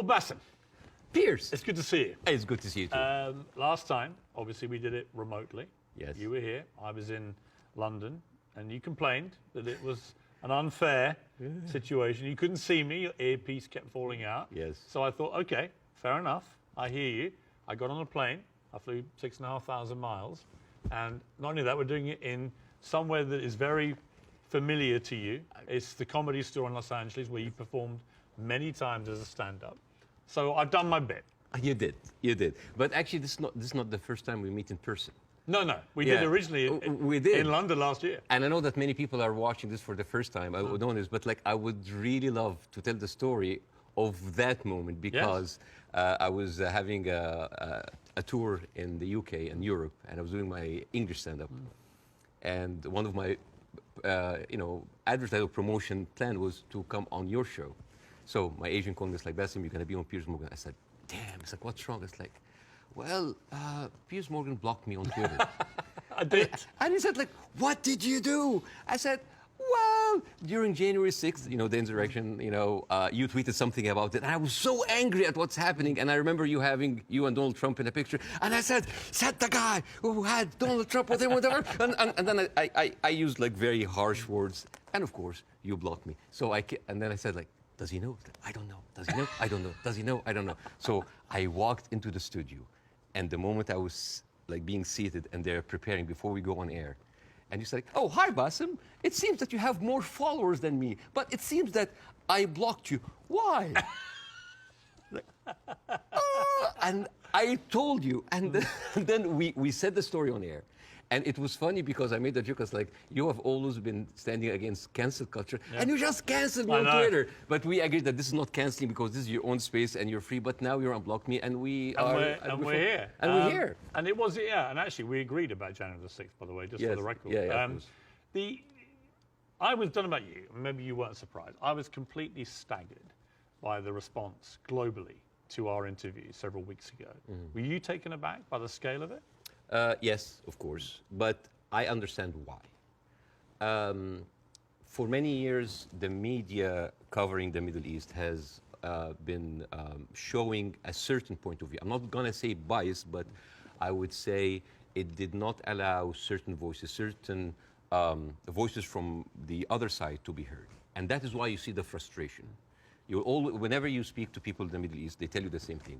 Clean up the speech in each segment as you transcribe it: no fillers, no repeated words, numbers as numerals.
Well, Bاسم, Piers. it's good to see you. It's good to see you too. Last time, obviously, we did it remotely. Yes. You were here. I was in London, and you complained that it was an unfair situation. You couldn't see me. Your earpiece kept falling out. Yes. So I thought, okay, fair enough. I hear you. I got on a plane. I flew 6,500 miles. And not only that, we're doing it in somewhere that is very familiar to you. It's the Comedy Store in Los Angeles, where you performed many times as a stand-up. So I've done my bit. You did. But actually, this is not the first time we meet in person. No, we did originally in London last year. And I know that many people are watching this for the first time. I would know this, but like I would really love to tell the story of that moment because I was having a tour in the UK and Europe, and I was doing my English stand-up. And one of my, advertising promotion plan was to come on your show. So my agent called me, it's like, Bاسم, you're going to be on Piers Morgan. I said, damn. It's like, what's wrong? It's like, well, Piers Morgan blocked me on Twitter. I did. And he said, like, what did you do? I said, well, during January 6th, the insurrection, you tweeted something about it. And I was so angry at what's happening. And I remember you having you and Donald Trump in a picture. And I said the guy who had Donald Trump with him, whatever. And then I used, like, very harsh words. And, of course, you blocked me. And then I said, like, does he know? I don't know. Does he know? I don't know. Does he know? I don't know. So I walked into the studio. And the moment I was, like, being seated and they're preparing before we go on air, and you said, oh, hi, Bاسم. It seems that you have more followers than me, but it seems that I blocked you. Why? And I told you. And then we said the story on air. And it was funny because I made the joke, I was like, you have always been standing against cancel culture, and you just canceled me on Twitter. But we agreed that this is not canceling because this is your own space and you're free, but now you're unblocked me, and we're here. And we're here. And it was, and actually we agreed about January the 6th, by the way, just for the record. I was, done about you, maybe you weren't surprised, I was completely staggered by the response globally to our interview several weeks ago. Were you taken aback by the scale of it? Yes, of course, but I understand why. For many years, the media covering the Middle East has been showing a certain point of view. I'm not going to say bias, but I would say it did not allow certain voices from the other side to be heard. And that is why you see the frustration. Whenever you speak to people in the Middle East, they tell you the same thing.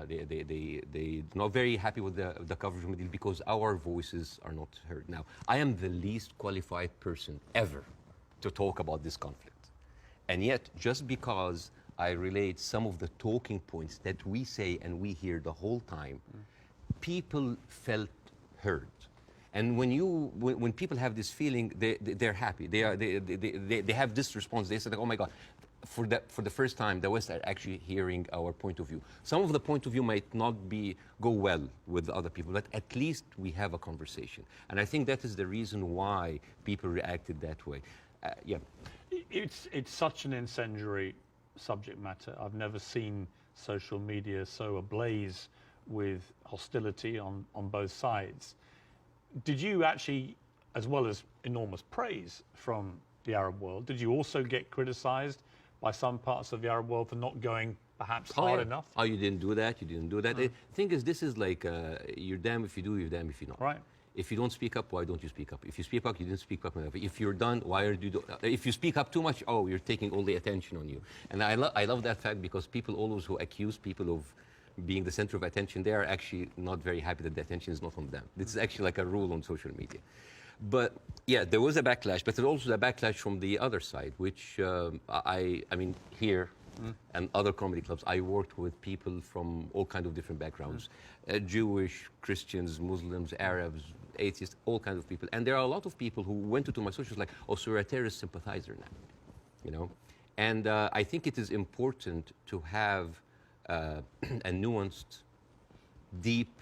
They're not very happy with the coverage of Middle East because our voices are not heard. Now, I am the least qualified person ever to talk about this conflict. And yet, just because I relate some of the talking points that we say and we hear the whole time, people felt heard. And when people have this feeling, they're happy. They have this response. They say, like, oh my God. For the first time, the West are actually hearing our point of view. Some of the point of view might not go well with other people, but at least we have a conversation. And I think that is the reason why people reacted that way. It's such an incendiary subject matter. I've never seen social media so ablaze with hostility on both sides. Did you actually, as well as enormous praise from the Arab world, did you also get criticized by some parts of the Arab world for not going perhaps hard enough? Oh, you didn't do that, The thing is, this is like, you're damned if you do, you're damned if you're not. Right. If you don't speak up, why don't you speak up? If you speak up, you didn't speak up enough. If you're done, why are you if you speak up too much, oh, you're taking all the attention on you. And I love that fact because people always who accuse people of being the center of attention, they are actually not very happy that the attention is not on them. This is actually like a rule on social media. But yeah, there was a backlash, but there was also a backlash from the other side, which I mean, here and other comedy clubs, I worked with people from all kinds of different backgrounds, Jewish, Christians, Muslims, Arabs, atheists, all kinds of people. And there are a lot of people who went into my socials like, oh, so you're a terrorist sympathizer now, And I think it is important to have a nuanced, deep,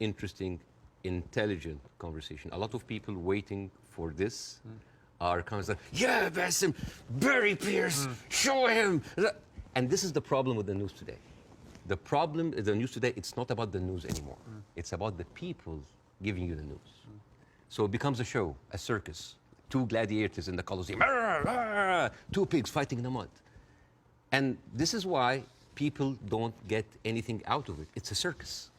interesting, intelligent conversation. A lot of people waiting for this are kind of like, yeah, Bاسم, bury Piers, show him. And this is the problem with the news today. The problem is the news today, it's not about the news anymore. It's about the people giving you the news. So it becomes a show, a circus. Two gladiators in the Colosseum, two pigs fighting in the mud. And this is why people don't get anything out of it. It's a circus.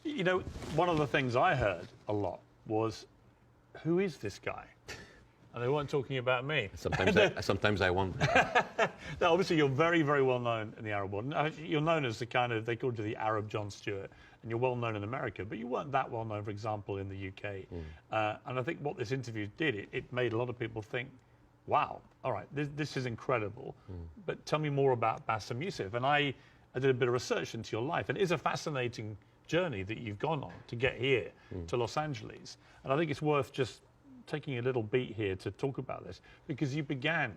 You know, one of the things I heard a lot was, who is this guy? And they weren't talking about me. Sometimes I wonder. Now, obviously, you're very, very well known in the Arab world. You're known as the kind of, they called you the Arab Jon Stewart, and you're well known in America, but you weren't that well known, for example, in the UK. And I think what this interview did, it made a lot of people think, wow, all right, this is incredible, but tell me more about Bاسم Youssef. And I did a bit of research into your life, and it is a fascinating journey that you've gone on to get here to Los Angeles. And I think it's worth just taking a little beat here to talk about this, because you began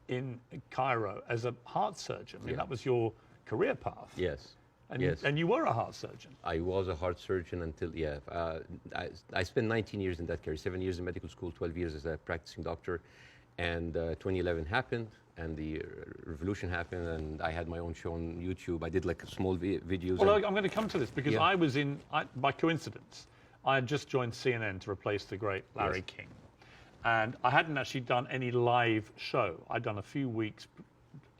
in Cairo as a heart surgeon. I mean, that was your career path. Yes. And, yes. And you were a heart surgeon. I was a heart surgeon until, I spent 19 years in that career, 7 years in medical school, 12 years as a practicing doctor. And 2011 happened, and the revolution happened, and I had my own show on YouTube. I did like small videos. Well, I'm going to come to this, because I was by coincidence, I had just joined CNN to replace the great Larry King. And I hadn't actually done any live show. I'd done a few weeks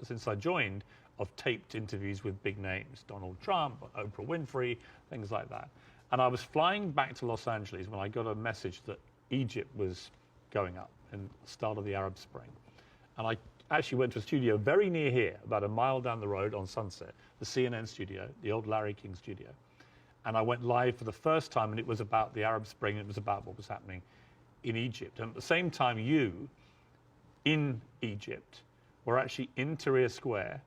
since I joined of taped interviews with big names, Donald Trump, Oprah Winfrey, things like that. And I was flying back to Los Angeles when I got a message that Egypt was going up in the start of the Arab Spring. And I actually went to a studio very near here, about a mile down the road on Sunset, the CNN studio, the old Larry King studio. And I went live for the first time, and it was about the Arab Spring, and it was about what was happening in Egypt. And at the same time, you, in Egypt, were actually in Tahrir Square,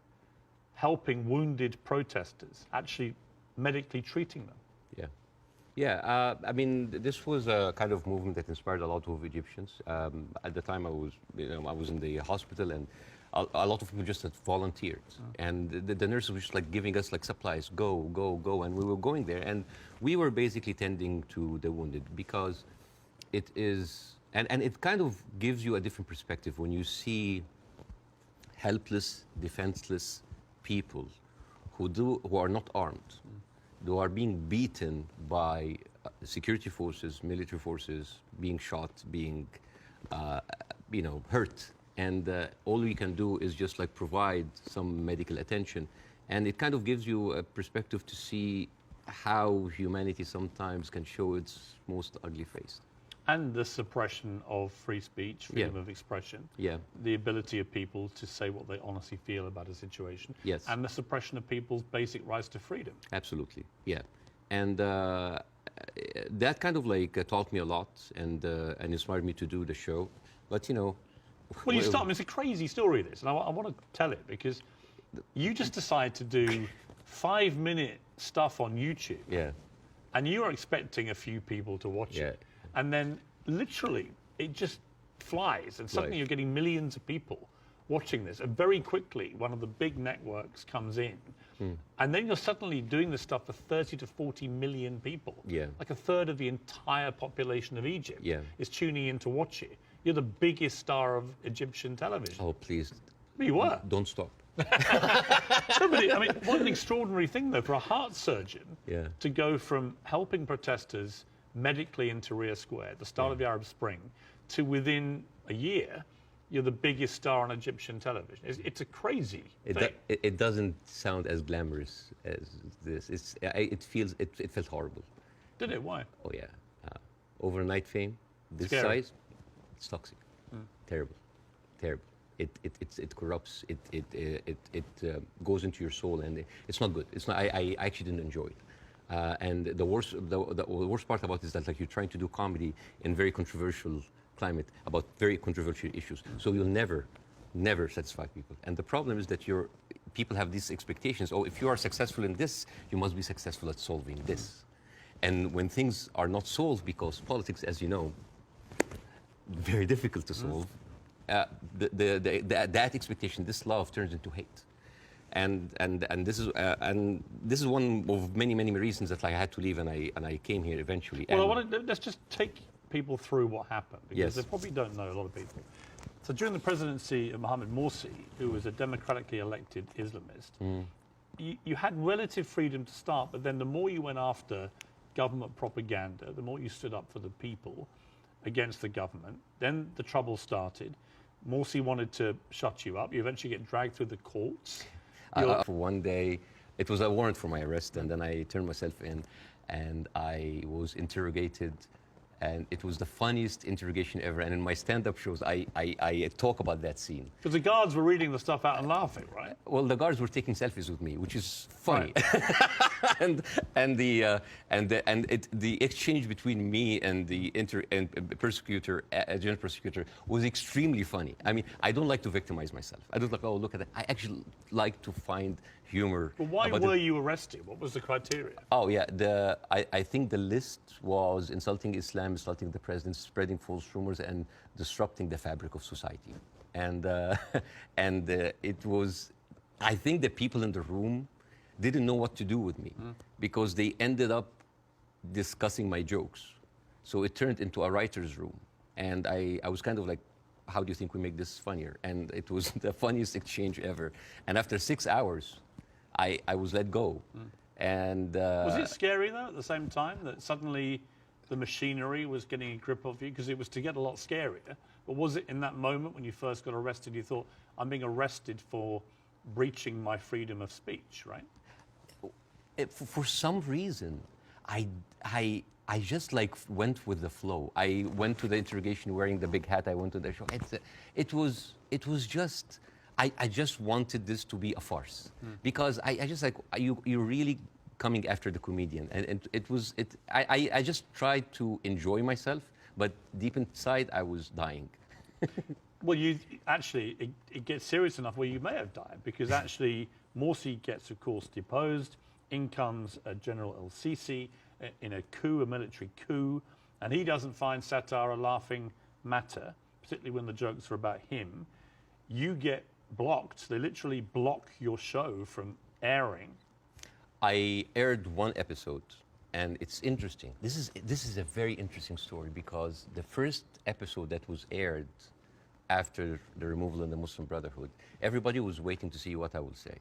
helping wounded protesters, actually medically treating them. Yeah. Yeah, I mean, this was a kind of movement that inspired a lot of Egyptians. At the time, I was in the hospital, and a lot of people just had volunteered. And the nurses were just like giving us like supplies, go, go, go. And we were going there, and we were basically tending to the wounded, because it is, and it kind of gives you a different perspective when you see helpless, defenseless people who are not armed, who are being beaten by security forces, military forces, being shot, being, hurt. And all we can do is just like provide some medical attention. And it kind of gives you a perspective to see how humanity sometimes can show its most ugly face. And the suppression of free speech, freedom of expression. Yeah. The ability of people to say what they honestly feel about a situation. Yes. And the suppression of people's basic rights to freedom. Absolutely, yeah. And that kind of like taught me a lot, and inspired me to do the show. But well, you start. I mean, it's a crazy story, this, and I want to tell it, because you just decide to do 5-minute stuff on YouTube. Yeah. And you are expecting a few people to watch it. And then literally it just flies, and suddenly you're getting millions of people watching this. And very quickly, one of the big networks comes in, and then you're suddenly doing this stuff for 30 to 40 million people. Yeah. Like a third of the entire population of Egypt is tuning in to watch it. You're the biggest star of Egyptian television. Oh, please. But you were. Don't stop. I mean, what an extraordinary thing, though, for a heart surgeon to go from helping protesters medically in Tahrir Square at the start of the Arab Spring to within a year, you're the biggest star on Egyptian television. It's a crazy thing. It doesn't sound as glamorous as this. It felt horrible. Did it? Why? Oh, yeah. Overnight fame, this Scary. size, it's toxic. Terrible. Terrible. It corrupts. It goes into your soul, and it's not good. It's not. I actually didn't enjoy it. And the worst part about it is that like you're trying to do comedy in very controversial climate about very controversial issues. So you'll never satisfy people. And the problem is that people have these expectations. Oh, if you are successful in this, you must be successful at solving this. And when things are not solved, because politics, as you know, very difficult to solve, that expectation, this love turns into hate. And this is one of many reasons that I had to leave, and I came here eventually. Well, let's just take people through what happened, because they probably don't know, a lot of people. So during the presidency of Mohammed Morsi, who was a democratically elected Islamist, you had relative freedom to start, but then the more you went after government propaganda, the more you stood up for the people against the government, then the trouble started. Morsi wanted to shut you up. You eventually get dragged through the courts. For one day, it was a warrant for my arrest, and then I turned myself in, and I was interrogated, and it was the funniest interrogation ever. And in my stand-up shows, I talk about that scene. Because the guards were reading the stuff out and laughing, right? Well, the guards were taking selfies with me, which is funny. Right. The exchange between me and the prosecutor, general prosecutor, was extremely funny. I mean, I don't like to victimize myself. I don't like, oh, look at that. I actually like to find humor. But why were you arrested? What was the criteria? Oh, yeah. I think the list was insulting Islam, insulting the president, spreading false rumors, and disrupting the fabric of society. And it was, I think the people in the room didn't know what to do with me because they ended up discussing my jokes. So it turned into a writer's room. And I was kind of like, how do you think we make this funnier? And it was the funniest exchange ever. And after 6 hours, I was let go. And was it scary, though, at the same time, that suddenly the machinery was getting a grip of you? Because it was to get a lot scarier. But was it in that moment when you first got arrested, you thought, I'm being arrested for breaching my freedom of speech, right? For some reason, I just like went with the flow. I went to the interrogation wearing the big hat. I went to the show. It was just, I just wanted this to be a farce because I just like, you're really coming after the comedian. And I just tried to enjoy myself, but deep inside I was dying. Well, you actually, it gets serious enough where you may have died because actually Morsi gets, of course, deposed. In comes General El-Sisi in a coup, a military coup, and he doesn't find satire a laughing matter, particularly when the jokes are about him. You get blocked. They literally block your show from airing. I aired one episode, and it's interesting. This is a very interesting story because the first episode that was aired after the removal in the Muslim Brotherhood, everybody was waiting to see what I would say.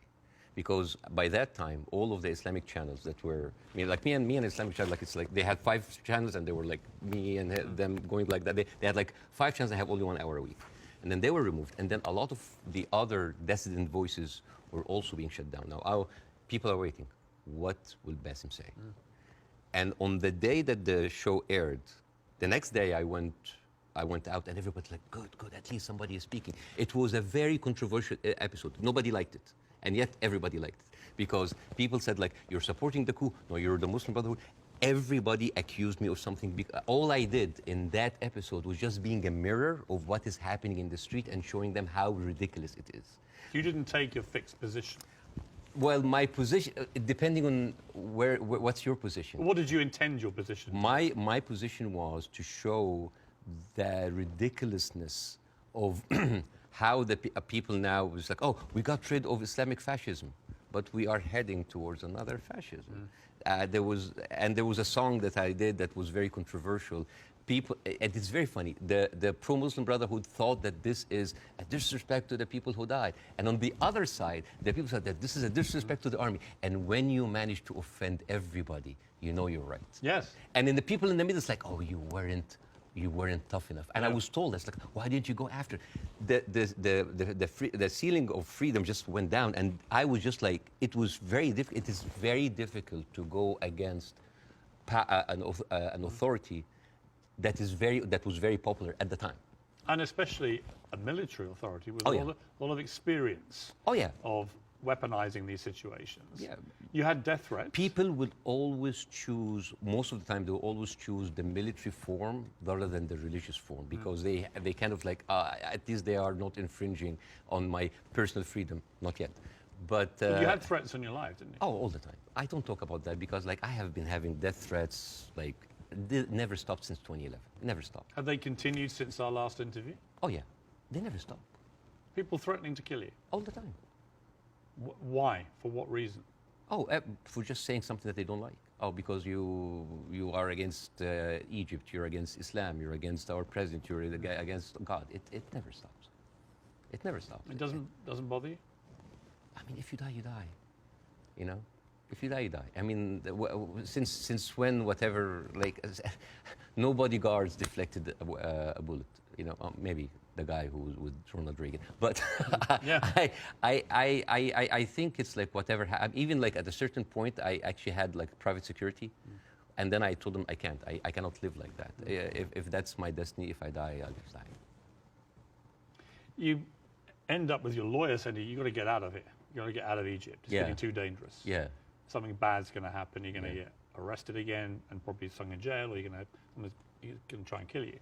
Because by that time, all of the Islamic channels that were, I mean, like me and Islamic channel, like it's like they had 5 channels and they were like me and them going like that. They had like 5 channels and have only 1 hour a week. And then they were removed. And then a lot of the other dissident voices were also being shut down. Now, people are waiting. What will Basim say? And on the day that the show aired, the next day I went out and everybody's like, good, at least somebody is speaking. It was a very controversial episode. Nobody liked it. And yet everybody liked it because people said like, you're supporting the coup. No, you're the Muslim Brotherhood. Everybody accused me of something. All I did in that episode was just being a mirror of what is happening in the street and showing them how ridiculous it is. You didn't take a fixed position. Well, my position, depending on what's your position? What did you intend your position to be? My position was to show the ridiculousness of how the people now was like, oh, we got rid of Islamic fascism, but we are heading towards another fascism. There was a song that I did that was very controversial. People, and it's very funny. The pro-Muslim Brotherhood thought that this is a disrespect to the people who died, and on the other side, the people said that this is a disrespect to the army. And when you manage to offend everybody, you know you're right. Yes. And then the people in the middle, it's like, oh, you weren't tough enough. And I was told, that's like, why didn't you go after? The ceiling of freedom just went down, and I was just like, it was very difficult. It is very difficult to go against an authority that was very popular at the time. And especially a military authority with Oh, a yeah. lot of experience Oh, yeah. of weaponizing these situations. Yeah. You had death threats. People would always choose, most of the time, they will always choose the military form rather than the religious form because they kind of like, at least they are not infringing on my personal freedom. Not yet. But you had threats on your life, didn't you? Oh, all the time. I don't talk about that because like I have been having death threats like never stopped since 2011. Never stopped. Have they continued since our last interview? Oh yeah, they never stopped. People threatening to kill you? All the time. Why? For what reason? Oh, for just saying something that they don't like. Oh, because you are against Egypt, you're against Islam, you're against our president, you're against God. It never stops. It never stops. It doesn't bother you? I mean, if you die, you die. You know? If you die, you die. I mean, since when, whatever, like, no bodyguards deflected a bullet. You know, maybe the guy who was with Ronald Reagan. But Yeah. I think it's like whatever. Even like at a certain point, I actually had like private security. And then I told them I can't. I cannot live like that. If that's my destiny, if I die, I'll just die. You end up with your lawyer saying you got to get out of here. You got to get out of Egypt. It's Yeah. getting too dangerous. Yeah. Something bad's going to happen. You're going to Yeah. get arrested again and probably thrown in jail, or someone's going to try and kill you.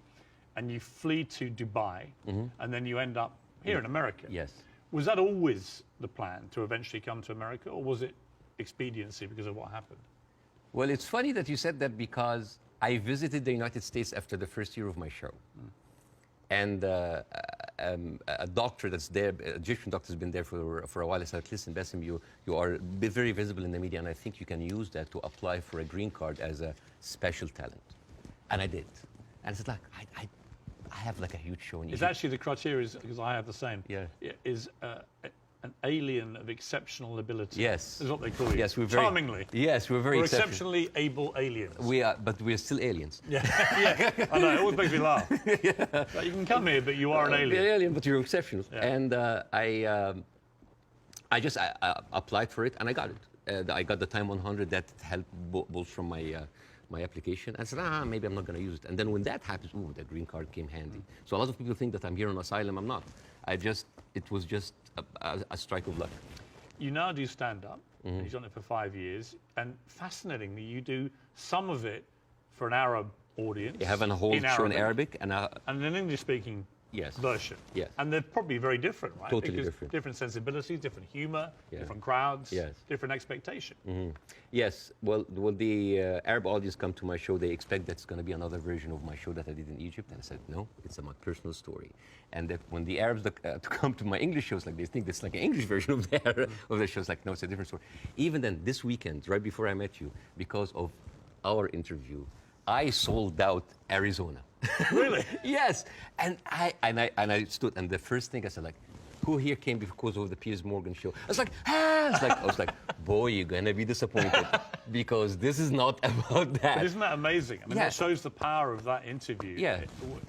And you flee to Dubai, and then you end up here in America. Yes. Was that always the plan, to eventually come to America, or was it expediency because of what happened? Well, it's funny that you said that because I visited the United States after the first year of my show. And a doctor that's there, an Egyptian doctor, has been there for a while. I said, listen, Bاسم, you are very visible in the media, and I think you can use that to apply for a green card as a special talent. And I did. And I said, like, I have like a huge show in It's Egypt. actually the criteria, because I have the same. Yeah. Is an alien of exceptional ability. Yes. Is what they call you. Yes, we're very Charmingly. Yes, we're very We're exceptional. exceptionally able aliens. We are, but we're still aliens. Yeah, yeah. I know. It always makes me laugh. Like, you can come here, but you are an alien. You're an alien, but you're exceptional. Yeah. And I just applied for it, and I got it. I got the time 100 that helped both from my application. I said, maybe I'm not going to use it. And then when that happens, ooh, the green card came handy. So a lot of people think that I'm here on asylum. I'm not. It was just a strike of luck. You now do stand-up. You've done it for 5 years. And fascinatingly, you do some of it for an Arab audience. You have a whole show in Arabic and an English-speaking yes. version. Yes. And they're probably very different, right? Totally because different. Different sensibilities, different humor, Yeah. different crowds, Yes. different expectation. Yes. Well, the Arab audience come to my show, they expect that's going to be another version of my show that I did in Egypt. And I said, no, it's my personal story. And that when the Arabs come to my English shows, like they think it's like an English version of the shows. Like, no, it's a different story. Even then, this weekend, right before I met you, because of our interview, I sold out Arizona. Really? Yes. And I stood, and the first thing I said, like, who here came because of the Piers Morgan show? I was like, I was like, boy, you're gonna be disappointed because this is not about that. But isn't that amazing? I mean, Yeah. that shows the power of that interview. Yeah.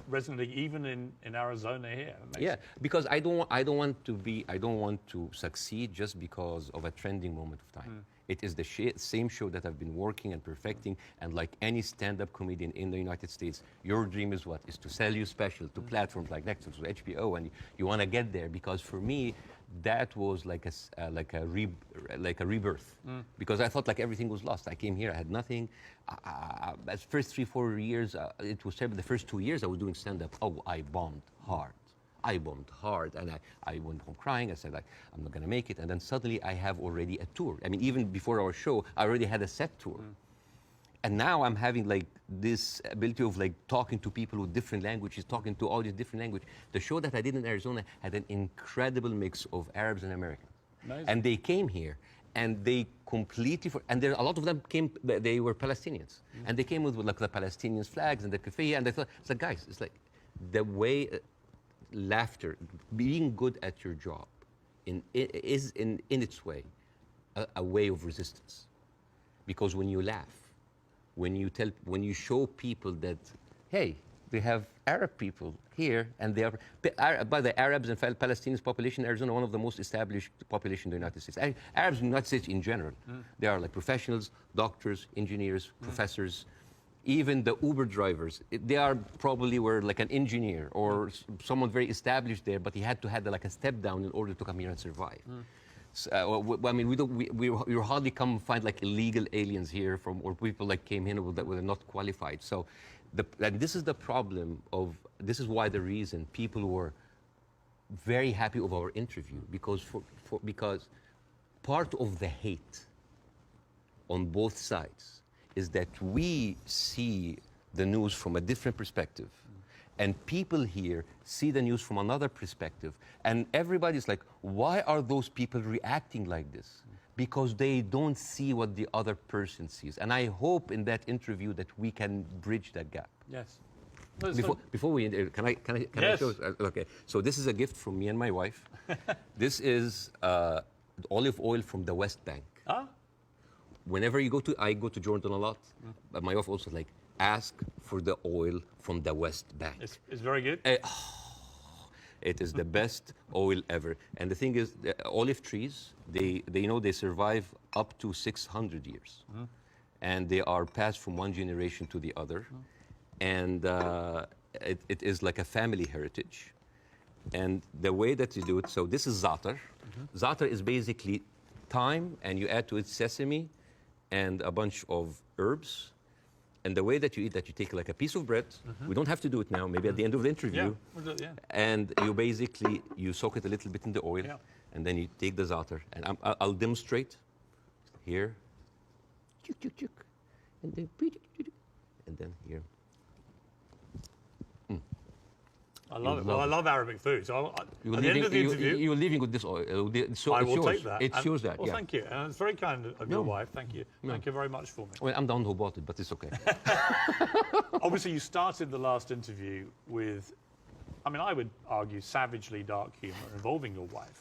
Resonating even in Arizona here. Yeah, because I don't want to succeed just because of a trending moment of time. It is the same show that I've been working and perfecting, and like any stand-up comedian in the United States, your dream is what? Is to sell you special to platforms like Netflix or HBO, and you want to get there. Because for me, that was like a rebirth. Because I thought like everything was lost. I came here, I had nothing. As first 3-4 years, it was terrible. The first 2 years I was doing stand-up. Oh, I bombed hard. And I went home crying. I said, like, I'm not going to make it. And then suddenly I have already a tour. I mean, even before our show, I already had a set tour. And now I'm having like this ability of like talking to people with different languages, talking to all these different languages. The show that I did in Arizona had an incredible mix of Arabs and Americans. Amazing. And they came here and they completely, and there a lot of them came, they were Palestinians. And they came with like the Palestinian flags and the keffiyeh, and they thought, it's like, guys, it's like the way, laughter, being good at your job is in its way a way of resistance. Because when you laugh, when you show people that, hey, we have Arab people here, and they are, by the Arabs and Palestinians population, Arizona, one of the most established population in the United States. Arabs in the United States in general, they are like professionals, doctors, engineers, professors. Even the Uber drivers, they are probably were like an engineer or someone very established there, but he had to have like a step down in order to come here and survive. So, I mean, we hardly come find like illegal aliens here or people like came in that were not qualified. So, and this is the problem this is why the reason people were very happy with our interview because part of the hate on both sides is that we see the news from a different perspective. And people here see the news from another perspective. And everybody's like, why are those people reacting like this? Because they don't see what the other person sees. And I hope in that interview that we can bridge that gap. Yes. Before we, can I Yes. show? Okay, so this is a gift from me and my wife. This is olive oil from the West Bank. Ah? Whenever I go to Jordan a lot, but my wife also like, ask for the oil from the West Bank. It's very good. It is the best oil ever. And the thing is, the olive trees, they survive up to 600 years. And they are passed from one generation to the other. And it is like a family heritage. And the way that you do it, so this is za'atar. Za'atar is basically thyme, and you add to it sesame and a bunch of herbs. And the way that you eat that, you take like a piece of bread. We don't have to do it now, maybe at the end of the interview. Yeah, we'll do it, yeah. And you soak it a little bit in the oil, and then you take the za'atar. And I'll demonstrate here. And then here. I love it. Well, I love Arabic food. So at the end of the interview, you're leaving with this oil. So I will take that. It shows that. Well, yeah. thank you. And it's very kind of your wife. Thank you. Thank you very much for me. Well, I'm the one who bought it, but it's okay. Obviously, you started the last interview with, I mean, I would argue savagely dark humour involving your wife.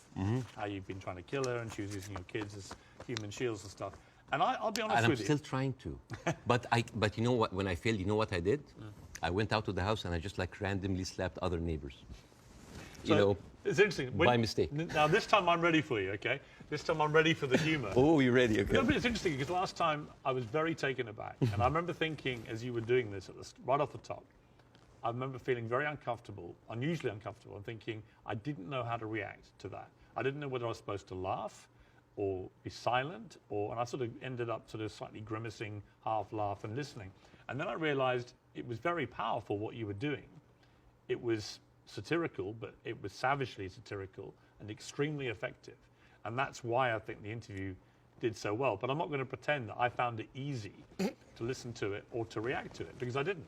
How you've been trying to kill her, and she was using your kids as human shields and stuff. And I'll be honest and I'm with you. still trying to. But you know what? When I failed, you know what I did? I went out to the house and I just like randomly slapped other neighbors. So, it's interesting. By mistake. Now, this time I'm ready for you, okay? This time I'm ready for the humour. Oh, you're ready, okay. No, but it's interesting because last time I was very taken aback. And I remember thinking, as you were doing this right off the top, I remember feeling very uncomfortable, unusually uncomfortable, and thinking I didn't know how to react to that. I didn't know whether I was supposed to laugh or be silent, and I sort of ended up sort of slightly grimacing, half laugh and listening. And then I realized it was very powerful what you were doing. It was satirical, but it was savagely satirical and extremely effective. And that's why I think the interview did so well. But I'm not going to pretend that I found it easy to listen to it or to react to it, because I didn't.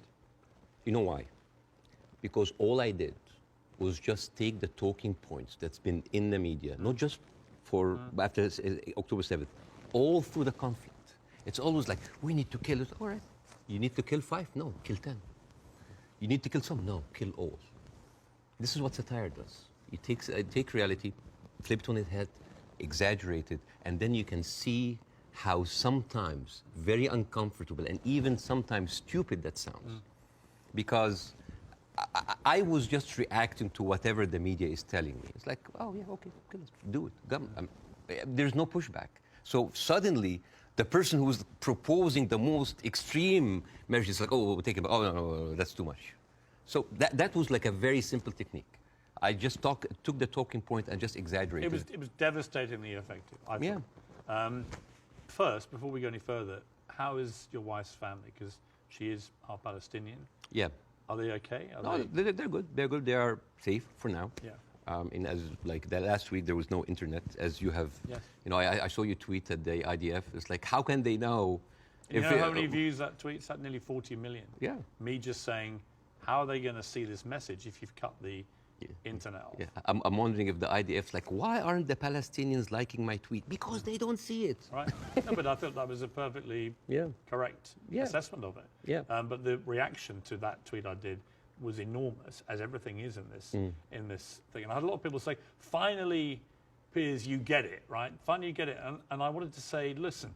You know why? Because all I did was just take the talking points that's been in the media, not just for after October 7th, all through the conflict. It's always like, we need to kill it. All right. You need to kill 5? No, kill 10. You need to kill some? No, kill all. This is what satire does. It take reality, flip it on its head, exaggerate it, and then you can see how sometimes very uncomfortable and even sometimes stupid that sounds. Because I was just reacting to whatever the media is telling me. It's like, oh yeah, okay, do it. There's no pushback. So suddenly, the person who's proposing the most extreme measures is like, oh, we'll take it. Oh no, that's too much. So that was like a very simple technique. I just took the talking point and just exaggerated. It was devastatingly effective, I thought. Yeah. First, before we go any further, how is your wife's family? Because she is half Palestinian. Yeah. Are they okay? They're good. They're good. They are safe for now. Yeah. As like the last week, there was no internet, as you have. Yes. You know, I saw you tweet at the IDF. It's like, how can they know? You know how many views that tweet's had? Nearly 40 million. Yeah. Me just saying, how are they going to see this message if you've cut the internet off? Yeah. I'm wondering if the IDF's like, why aren't the Palestinians liking my tweet? Because they don't see it. Right. No, but I thought that was a perfectly correct assessment of it. Yeah. But the reaction to that tweet I did was enormous, as everything is in this thing. And I had a lot of people say, finally, Piers, you get it, right? Finally, you get it. And I wanted to say, listen,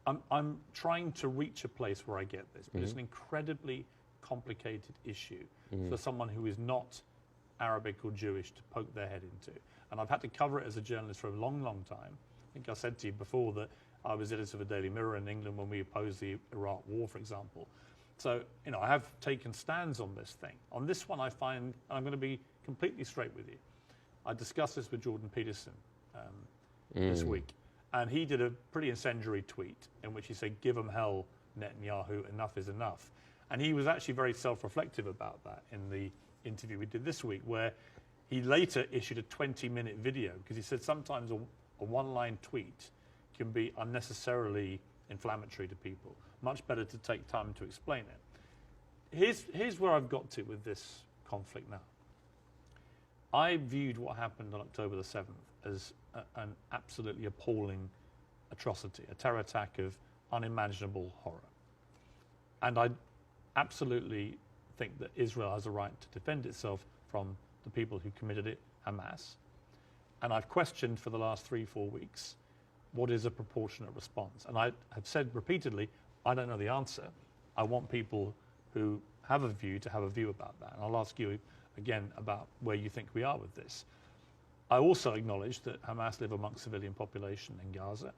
I'm trying to reach a place where I get this, but it's an incredibly complicated issue for someone who is not Arabic or Jewish to poke their head into. And I've had to cover it as a journalist for a long, long time. I think I said to you before that I was editor of the Daily Mirror in England when we opposed the Iraq War, for example. So, you know, I have taken stands on this thing. On this one, I find, I'm going to be completely straight with you. I discussed this with Jordan Peterson this week, and he did a pretty incendiary tweet in which he said, give them hell, Netanyahu, enough is enough. And he was actually very self-reflective about that in the interview we did this week, where he later issued a 20-minute video, because he said sometimes a one-line tweet can be unnecessarily inflammatory to people. Much better to take time to explain it. Here's where I've got to with this conflict now. I viewed what happened on October the 7th as an absolutely appalling atrocity, a terror attack of unimaginable horror. And I absolutely think that Israel has a right to defend itself from the people who committed it, Hamas. And I've questioned for the last 3-4 weeks, what is a proportionate response? And I have said repeatedly, I don't know the answer. I want people who have a view to have a view about that. And I'll ask you again about where you think we are with this. I also acknowledge that Hamas live amongst civilian population in Gaza.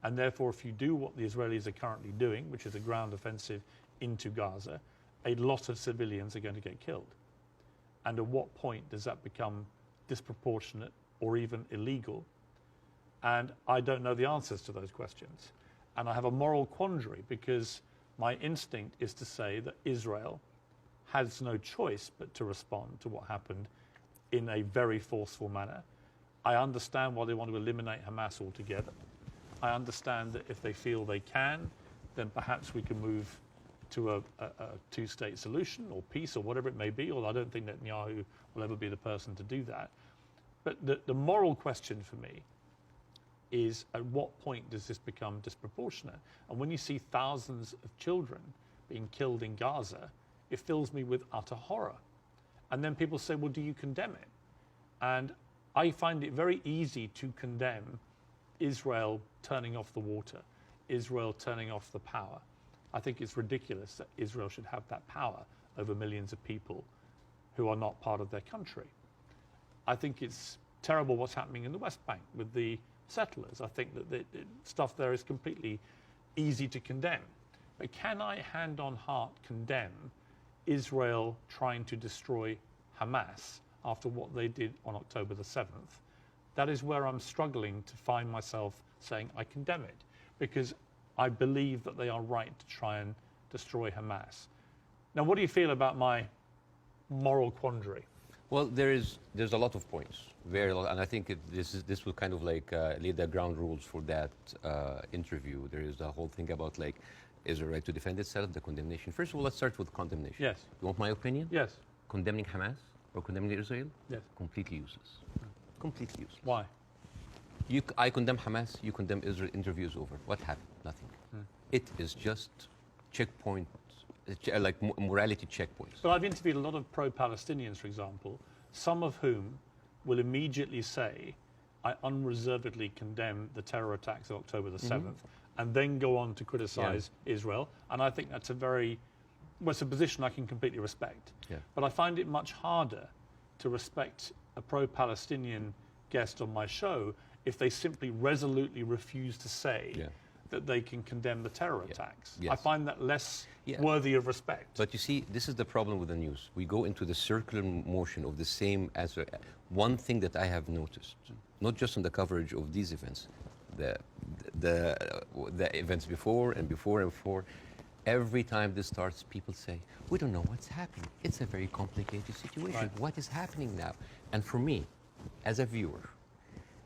And therefore, if you do what the Israelis are currently doing, which is a ground offensive into Gaza, a lot of civilians are going to get killed. And at what point does that become disproportionate or even illegal? And I don't know the answers to those questions. And I have a moral quandary because my instinct is to say that Israel has no choice but to respond to what happened in a very forceful manner. I understand why they want to eliminate Hamas altogether. I understand that if they feel they can, then perhaps we can move to a two-state solution or peace or whatever it may be, although I don't think Netanyahu will ever be the person to do that. But the moral question for me is, at what point does this become disproportionate? And when you see thousands of children being killed in Gaza, it fills me with utter horror. And then people say, well, do you condemn it? And I find it very easy to condemn Israel turning off the water, Israel turning off the power. I think it's ridiculous that Israel should have that power over millions of people who are not part of their country. I think it's terrible what's happening in the West Bank with the settlers. I think that the stuff there is completely easy to condemn. But can I, hand on heart, condemn Israel trying to destroy Hamas after what they did on October the 7th? That is where I'm struggling to find myself saying I condemn it, because I believe that they are right to try and destroy Hamas. Now, what do you feel about my moral quandary? Well, there's a lot of points, very a lot, and I think this will kind of like lay the ground rules for that interview. There is a whole thing about like, is it right to defend itself, the condemnation. First of all, let's start with condemnation. Yes. You want my opinion? Yes. Condemning Hamas or condemning Israel? Yes. Completely useless. Completely useless. Why? I condemn Hamas, you condemn Israel, interview is over. What happened? Nothing. It is just checkpoint, like morality checkpoints. But I've interviewed a lot of pro-Palestinians, for example, some of whom will immediately say, I unreservedly condemn the terror attacks of October the 7th, and then go on to criticize Israel. And I think that's it's a position I can completely respect. Yeah. But I find it much harder to respect a pro-Palestinian guest on my show if they simply resolutely refuse to say that they can condemn the terror attacks. Yes. I find that less worthy of respect. But you see, this is the problem with the news. We go into the circular motion of the same answer. One thing that I have noticed, not just on the coverage of these events, the events before and before and before, every time this starts, people say, we don't know what's happening. It's a very complicated situation. Right. What is happening now? And for me, as a viewer,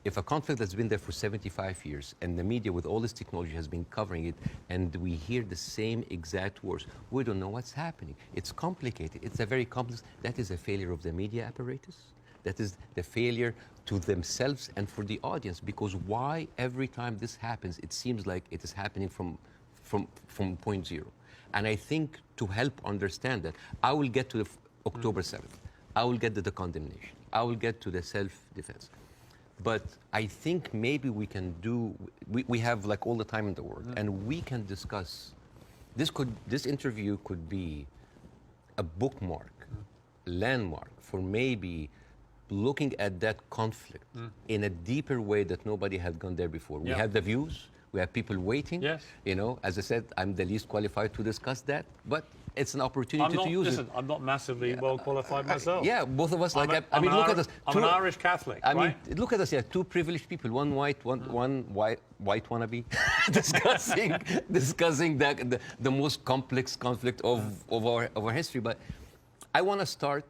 if a conflict that's been there for 75 years and the media with all this technology has been covering it and we hear the same exact words, we don't know what's happening. It's complicated. It's a very complex. That is a failure of the media apparatus. That is the failure to themselves and for the audience, because why every time this happens, it seems like it is happening from point zero. And I think to help understand that, I will get to the October 7th. I will get to the condemnation. I will get to the self-defense. But I think maybe we can we have like all the time in the world, and we can discuss, this interview could be a bookmark, landmark for maybe looking at that conflict in a deeper way that nobody had gone there before. We have the views, we have people waiting. Yes. You know, as I said, I'm the least qualified to discuss that, but it's an opportunity to use it. I'm not massively well qualified myself. Yeah, both of us. Look at us. I'm an Irish Catholic. I mean, look at us. Yeah, two privileged people. One white white wannabe, discussing the most complex conflict of our history. But I want to start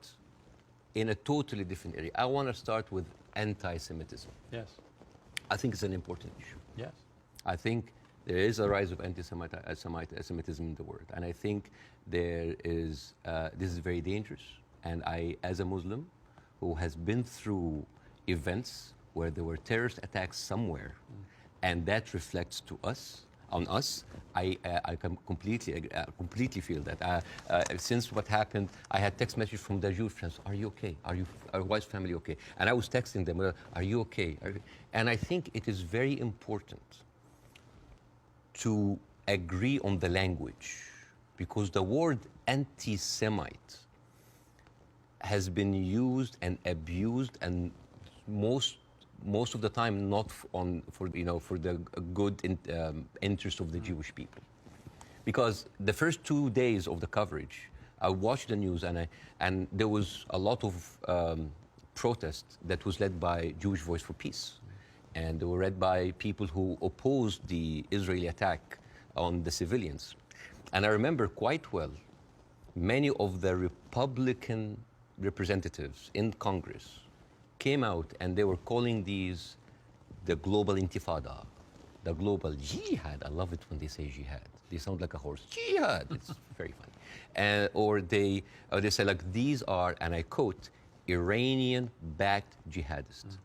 in a totally different area. I want to start with anti-Semitism. Yes. I think it's an important issue. Yes. I think there is a rise of anti-Semitism in the world, and I think this is very dangerous. And I, as a Muslim who has been through events where there were terrorist attacks somewhere, and that reflects on us, I can completely feel that. Since what happened, I had text messages from the Jewish friends, are you okay? Are your wife's family okay? And I was texting them, are you okay? And I think it is very important to agree on the language because the word anti-Semite has been used and abused, and most of the time not for the good interest of the Jewish people. Because the first 2 days of the coverage, I watched the news, and there was a lot of protest that was led by Jewish Voice for Peace, and they were led by people who opposed the Israeli attack on the civilians. And I remember quite well, many of the Republican representatives in Congress came out and they were calling these the global intifada, the global jihad. I love it when they say jihad. They sound like a horse. Jihad. It's very funny. Or they say, like, these are, and I quote, Iranian-backed jihadists.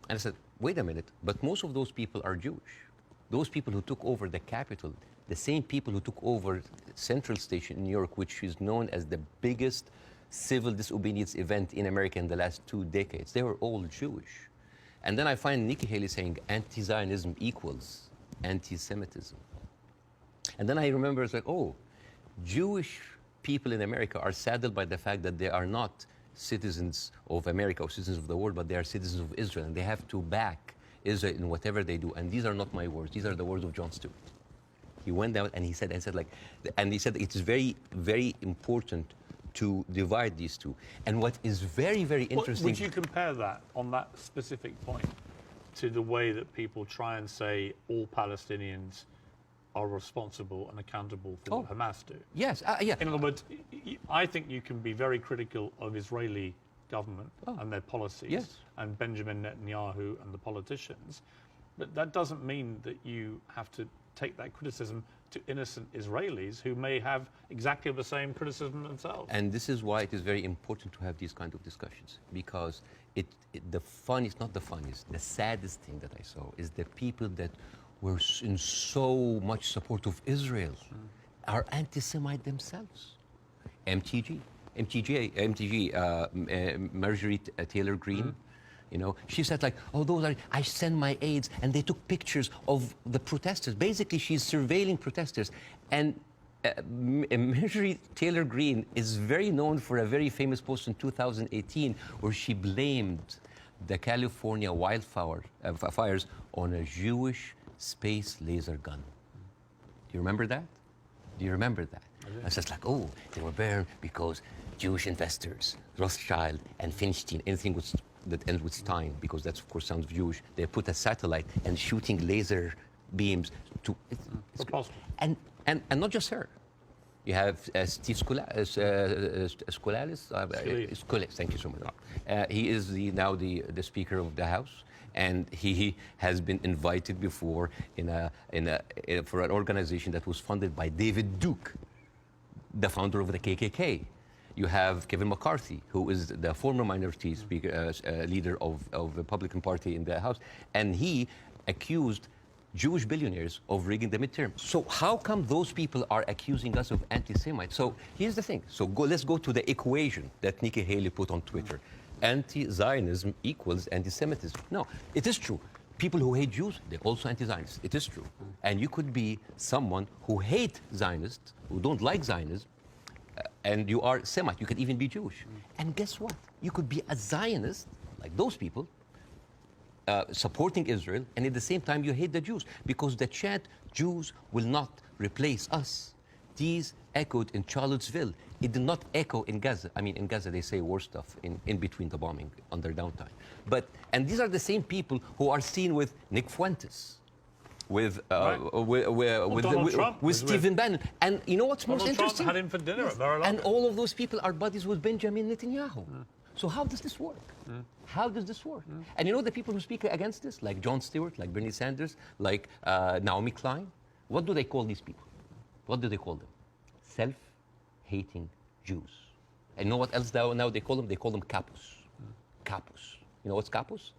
And I said, wait a minute, but most of those people are Jewish. Those people who took over the Capitol, the same people who took over Central Station in New York, which is known as the biggest civil disobedience event in America in the last 2 decades, they were all Jewish. And then I find Nikki Haley saying anti-Zionism equals anti-Semitism. And then I remember, it's like, oh, Jewish people in America are saddened by the fact that they are not citizens of America or citizens of the world, but they are citizens of Israel, and they have to back Israel in whatever they do. And these are not my words. These are the words of Jon Stewart. He went out and he said it's very, very important to divide these two. And what is very, very interesting... Would you compare that, on that specific point, to the way that people try and say all Palestinians are responsible and accountable for what Hamas do? Yes, yeah. In other words, I think you can be very critical of Israeli government and their policies and Benjamin Netanyahu and the politicians, but that doesn't mean that you have to take that criticism to innocent Israelis who may have exactly the same criticism themselves. And this is why it is very important to have these kind of discussions, because the saddest thing that I saw is the people that were in so much support of Israel are anti-Semite themselves. MTG, Marjorie Taylor Greene, you know, she said, like, oh, I send my aides, and they took pictures of the protesters. Basically, she's surveilling protesters. And Marjorie Taylor Greene is very known for a very famous post in 2018 where she blamed the California fires on a Jewish space laser gun. Do you remember that? Do you remember that? I was just like, oh, they were burned because Jewish investors, Rothschild and Feinstein, anything that ends with Stein, because that, of course, sounds Jewish, they put a satellite and shooting laser beams to... It's and not just her. You have Steve Skoulas, thank you so much. He is now the Speaker of the House, and he has been invited before for an organization that was funded by David Duke, the founder of the KKK. You have Kevin McCarthy, who is the former minority speaker, leader of the Republican Party in the House, and he accused Jewish billionaires of rigging the midterm. So how come those people are accusing us of anti-Semites? So here's the thing. So let's go to the equation that Nikki Haley put on Twitter. Anti-Zionism equals anti-Semitism. No, it is true. People who hate Jews, they're also anti-Zionists. It is true. And you could be someone who hate Zionists, who don't like Zionism, and you are Semite. You could even be Jewish. And guess what? You could be a Zionist, like those people, supporting Israel, and at the same time you hate the Jews, because the chant, Jews will not replace us, these echoed in Charlottesville. It did not echo in Gaza. I mean, in Gaza they say worse stuff in between the bombing, on their downtime. And these are the same people who are seen with Nick Fuentes, with Stephen Bannon. And you know what's most interesting? Trump had him for dinner at Mar-a-Lago. And all of those people are buddies with Benjamin Netanyahu. So how does this work? How does this work? And you know the people who speak against this, like Jon Stewart, like Bernie Sanders, like Naomi Klein, what do they call these people? What do they call them? Self-hating Jews. And you know what else now they call them? They call them capos. Capos. You know what's capos?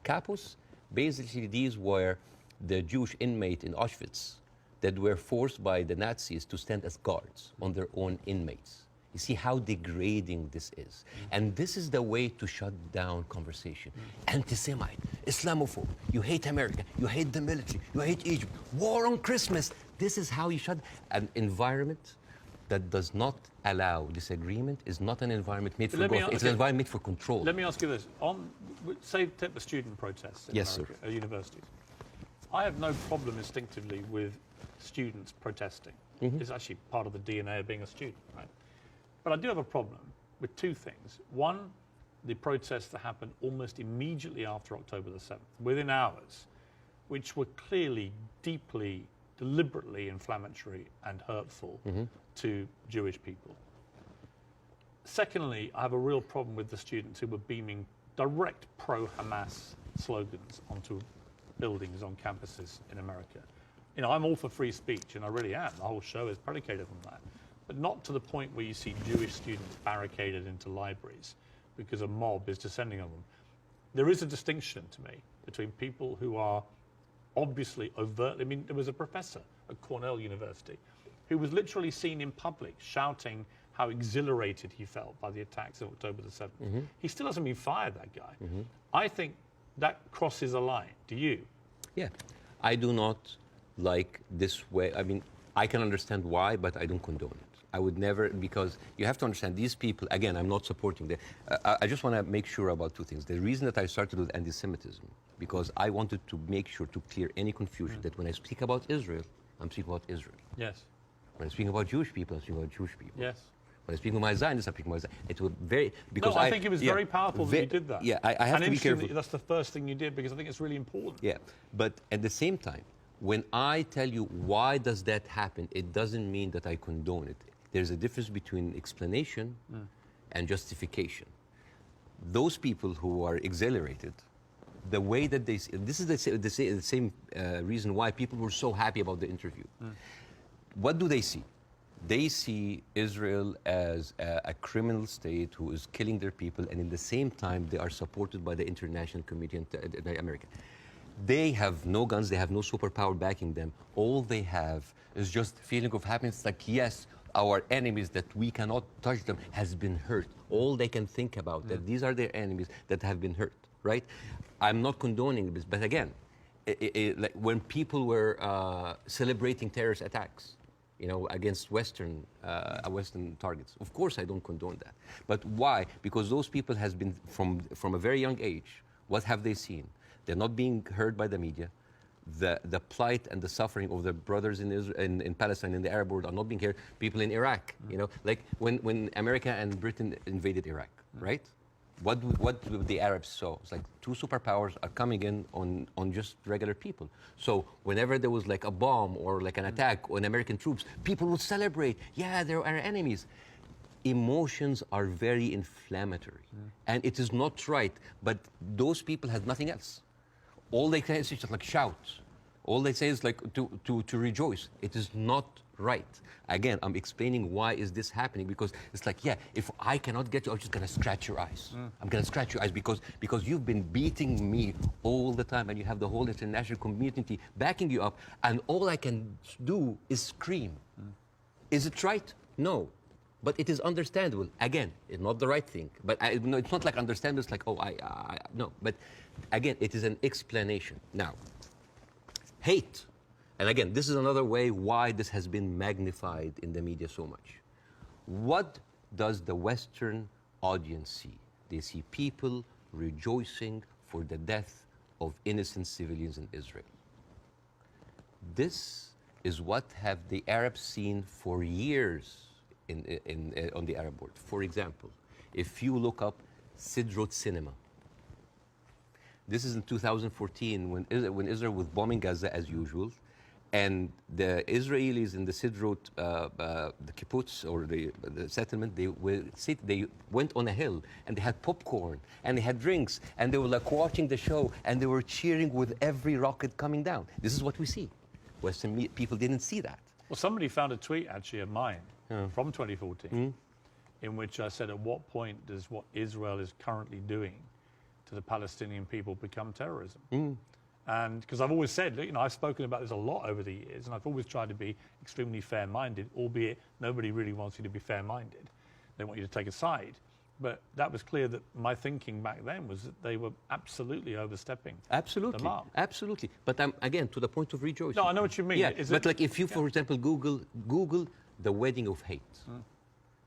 Capos, basically these were the Jewish inmate in Auschwitz that were forced by the Nazis to stand as guards on their own inmates. You see how degrading this is. And this is the way to shut down conversation. Anti-Semite, Islamophobe, you hate America, you hate the military, you hate Egypt, war on Christmas. This is how you shut an environment that does not allow disagreement is not an environment made for Let me growth. a- It's an okay. environment made for control. Let me ask you this. Say, take the student protests in Yes, America, at universities. I have no problem instinctively with students protesting. It's actually part of the DNA of being a student, right? But I do have a problem with two things. One, the protests that happened almost immediately after October the 7th, within hours, which were clearly, deeply, deliberately inflammatory and hurtful to Jewish people. Secondly, I have a real problem with the students who were beaming direct pro-Hamas slogans onto buildings on campuses in America. You know, I'm all for free speech, and I really am. The whole show is predicated on that. But not to the point where you see Jewish students barricaded into libraries because a mob is descending on them. There is a distinction to me between people who are obviously overtly, I mean, there was a professor at Cornell University who was literally seen in public shouting how exhilarated he felt by the attacks of October the 7th. He still hasn't been fired, that guy. I think that crosses a line. Do you? Yeah, I do not like this way. I mean, I can understand why, but I don't condone it. I would never, because you have to understand these people, again, I'm not supporting them. I just want to make sure about two things. The reason that I started with anti-Semitism, because I wanted to make sure to clear any confusion that when I speak about Israel, I'm speaking about Israel. Yes. When I speak about Jewish people, I'm speaking about Jewish people. Yes. When I speak about my Zionists, I'm speaking about Zionists. It was very, because No, I think it was very powerful that you did that. Yeah, I have and to be careful. That's the first thing you did, because I think it's really important. Yeah, but at the same time, when I tell you why does that happen, it doesn't mean that I condone it. There's a difference between explanation and justification. Those people who are exhilarated, the way that they see, this is the same reason why people were so happy about the interview. What do they see? They see Israel as a criminal state who is killing their people, and in the same time, they are supported by the international community and America. They have no guns, they have no superpower backing them. All they have is just a feeling of happiness, like, yes, our enemies that we cannot touch them has been hurt. All they can think about, that these are their enemies that have been hurt, right? I'm not condoning this, but again, like when people were celebrating terrorist attacks, you know, against Western targets. Of course, I don't condone that. But why? Because those people has been, from a very young age, what have they seen? They're not being heard by the media. The plight and the suffering of the brothers in Israel, in Palestine, in the Arab world, are not being heard. People in Iraq, you know, like when America and Britain invaded Iraq, right? What the Arabs saw? It's like two superpowers are coming in on just regular people. So whenever there was like a bomb or like an attack on American troops, people would celebrate. Yeah, they're our enemies. Emotions are very inflammatory, and it is not right. But those people have nothing else. All they can is just like shout. All they say is like to rejoice. It is not right. Again, I'm explaining why is this happening, because it's like, yeah, if I cannot get you, I'm just gonna scratch your eyes. I'm gonna scratch your eyes because you've been beating me all the time, and you have the whole international community backing you up, and all I can do is scream. Is it right? No. But it is understandable. Again, it's not the right thing. But no, it's not like understandable. It's like, oh, no. But again, it is an explanation. Now, hate. And again, this is another way why this has been magnified in the media so much. What does the Western audience see? They see people rejoicing for the death of innocent civilians in Israel. This is what have the Arabs seen for years on the Arab world. For example, if you look up Sidrot cinema, this is in 2014 when Israel was bombing Gaza as usual, and the Israelis in the Sidrot, the kibbutz or the settlement, they went on a hill and they had popcorn and they had drinks and they were like watching the show and they were cheering with every rocket coming down. This is what we see. Western people didn't see that. Well, somebody found a tweet actually of mine from 2014 in which I said, at what point does what Israel is currently doing to the Palestinian people become terrorism? And because I've always said, you know, I've spoken about this a lot over the years, and I've always tried to be extremely fair-minded, albeit nobody really wants you to be fair-minded. They want you to take a side. But that was clear that my thinking back then was that they were absolutely overstepping the mark. Absolutely. But again, to the point of rejoicing. No, I know what you mean. Yeah, but like if you, for example, Google the wedding of hate.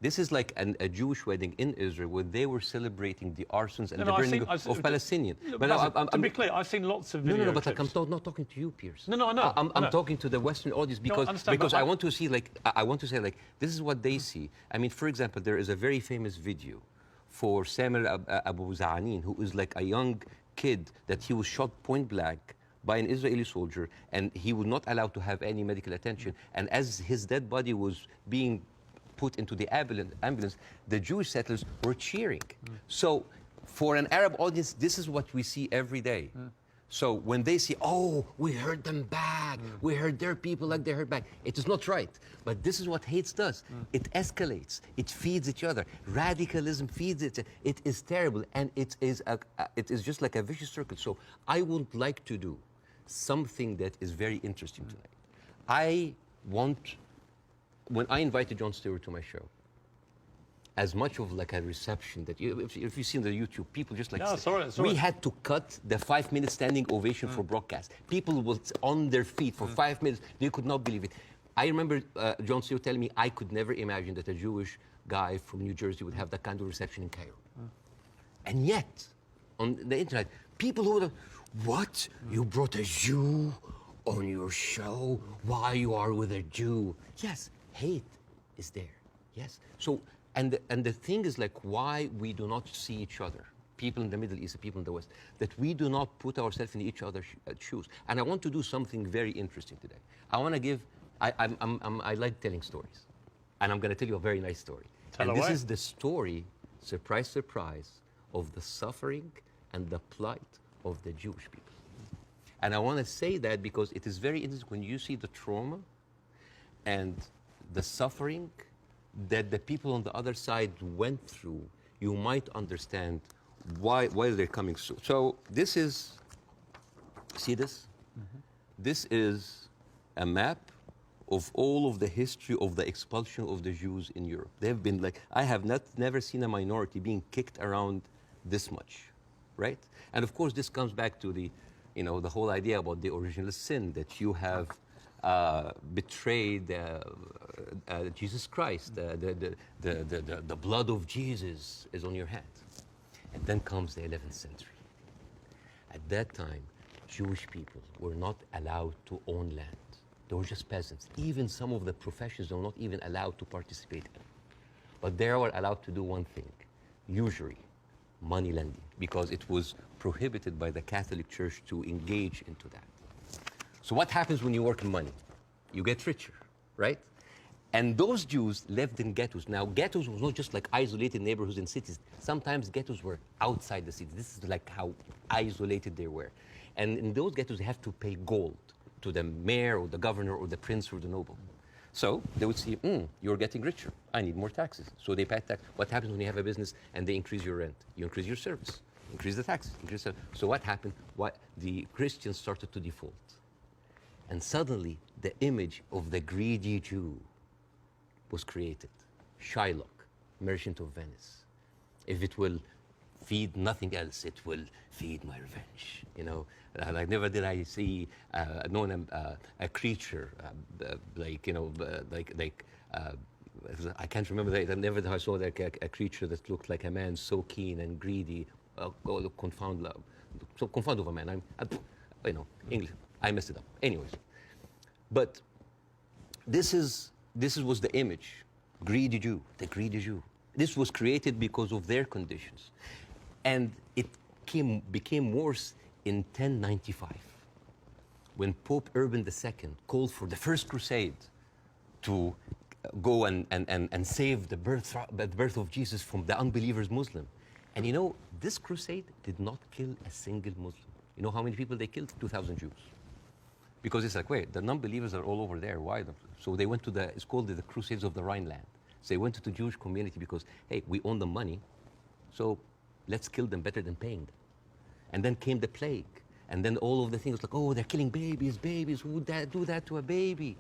This is like a Jewish wedding in Israel where they were celebrating the arsons and the burning of Palestinians. To be clear, I've seen lots of videos. No, but like, I'm not talking to you, Piers. No, I know. I'm talking to the Western audience because I want to see, like, I want to say, like, this is what they see. I mean, for example, there is a very famous video for Samuel Abu Za'anin, who is like a young kid that he was shot point blank by an Israeli soldier, and he was not allowed to have any medical attention. And as his dead body was being put into the ambulance, the Jewish settlers were cheering. So for an Arab audience, this is what we see every day. So when they see, oh, we heard them back, we heard their people like they heard back, it is not right. But this is what hate does. It escalates, it feeds each other. Radicalism feeds it. It is terrible, and it is just like a vicious circle. So I would like to do something that is very interesting tonight. When I invited Jon Stewart to my show, as much of like a reception that if you've seen the YouTube, people just like, we had to cut the 5-minute standing ovation for broadcast. People were on their feet for 5 minutes. They could not believe it. I remember Jon Stewart telling me I could never imagine that a Jewish guy from New Jersey would have that kind of reception in Cairo. And yet, on the internet, people who would have, what? You brought a Jew on your show? Why you are with a Jew? Yes, hate is there. Yes. So, and the thing is, like, why we do not see each other, people in the Middle East, people in the West, that we do not put ourselves in each other's shoes. And I want to do something very interesting today. I want to give, I like telling stories. And I'm going to tell you a very nice story. This is the story, surprise, surprise, of the suffering and the plight of the Jewish people. And I want to say that because it is very interesting when you see the trauma and the suffering that the people on the other side went through, you might understand why they're coming. So this is, see this? This is a map of all of the history of the expulsion of the Jews in Europe. They've been like, I have never seen a minority being kicked around this much, right? And of course, this comes back to the, the whole idea about the original sin, that you have betrayed Jesus Christ. The blood of Jesus is on your hand. And then comes the 11th century. At that time, Jewish people were not allowed to own land. They were just peasants. Even some of the professions they were not even allowed to participate in. But they were allowed to do one thing, usury, money lending, because it was prohibited by the Catholic Church to engage into that. So what happens when you work in money? You get richer, right? And those Jews lived in ghettos. Now, ghettos was not just like isolated neighborhoods in cities. Sometimes ghettos were outside the city. This is like how isolated they were. And in those ghettos, they have to pay gold to the mayor or the governor or the prince or the noble. So they would see, you're getting richer. I need more taxes. So they pay tax. What happens when you have a business and they increase your rent? You increase your service, increase the taxes. So what happened? The Christians started to default. And suddenly, the image of the greedy Jew was created. Shylock, merchant of Venice. If it will feed nothing else, it will feed my revenge. Like never did I see a creature I can't remember that. Never I saw like a creature that looked like a man so keen and greedy. Confound of a man. English. I messed it up. Anyways, but this was the image, greedy Jew, the greedy Jew. This was created because of their conditions, and it became worse in 1095, when Pope Urban II called for the first crusade to go and save the birth of Jesus from the unbelievers Muslim. And this crusade did not kill a single Muslim. You know how many people they killed? 2,000 Jews. Because it's like, wait, the non-believers are all over there. Why? So they went to it's called the Crusades of the Rhineland. So they went to the Jewish community because, hey, we own the money, so let's kill them better than paying them. And then came the plague. And then all of the things like, oh, they're killing babies, who would do that to a baby,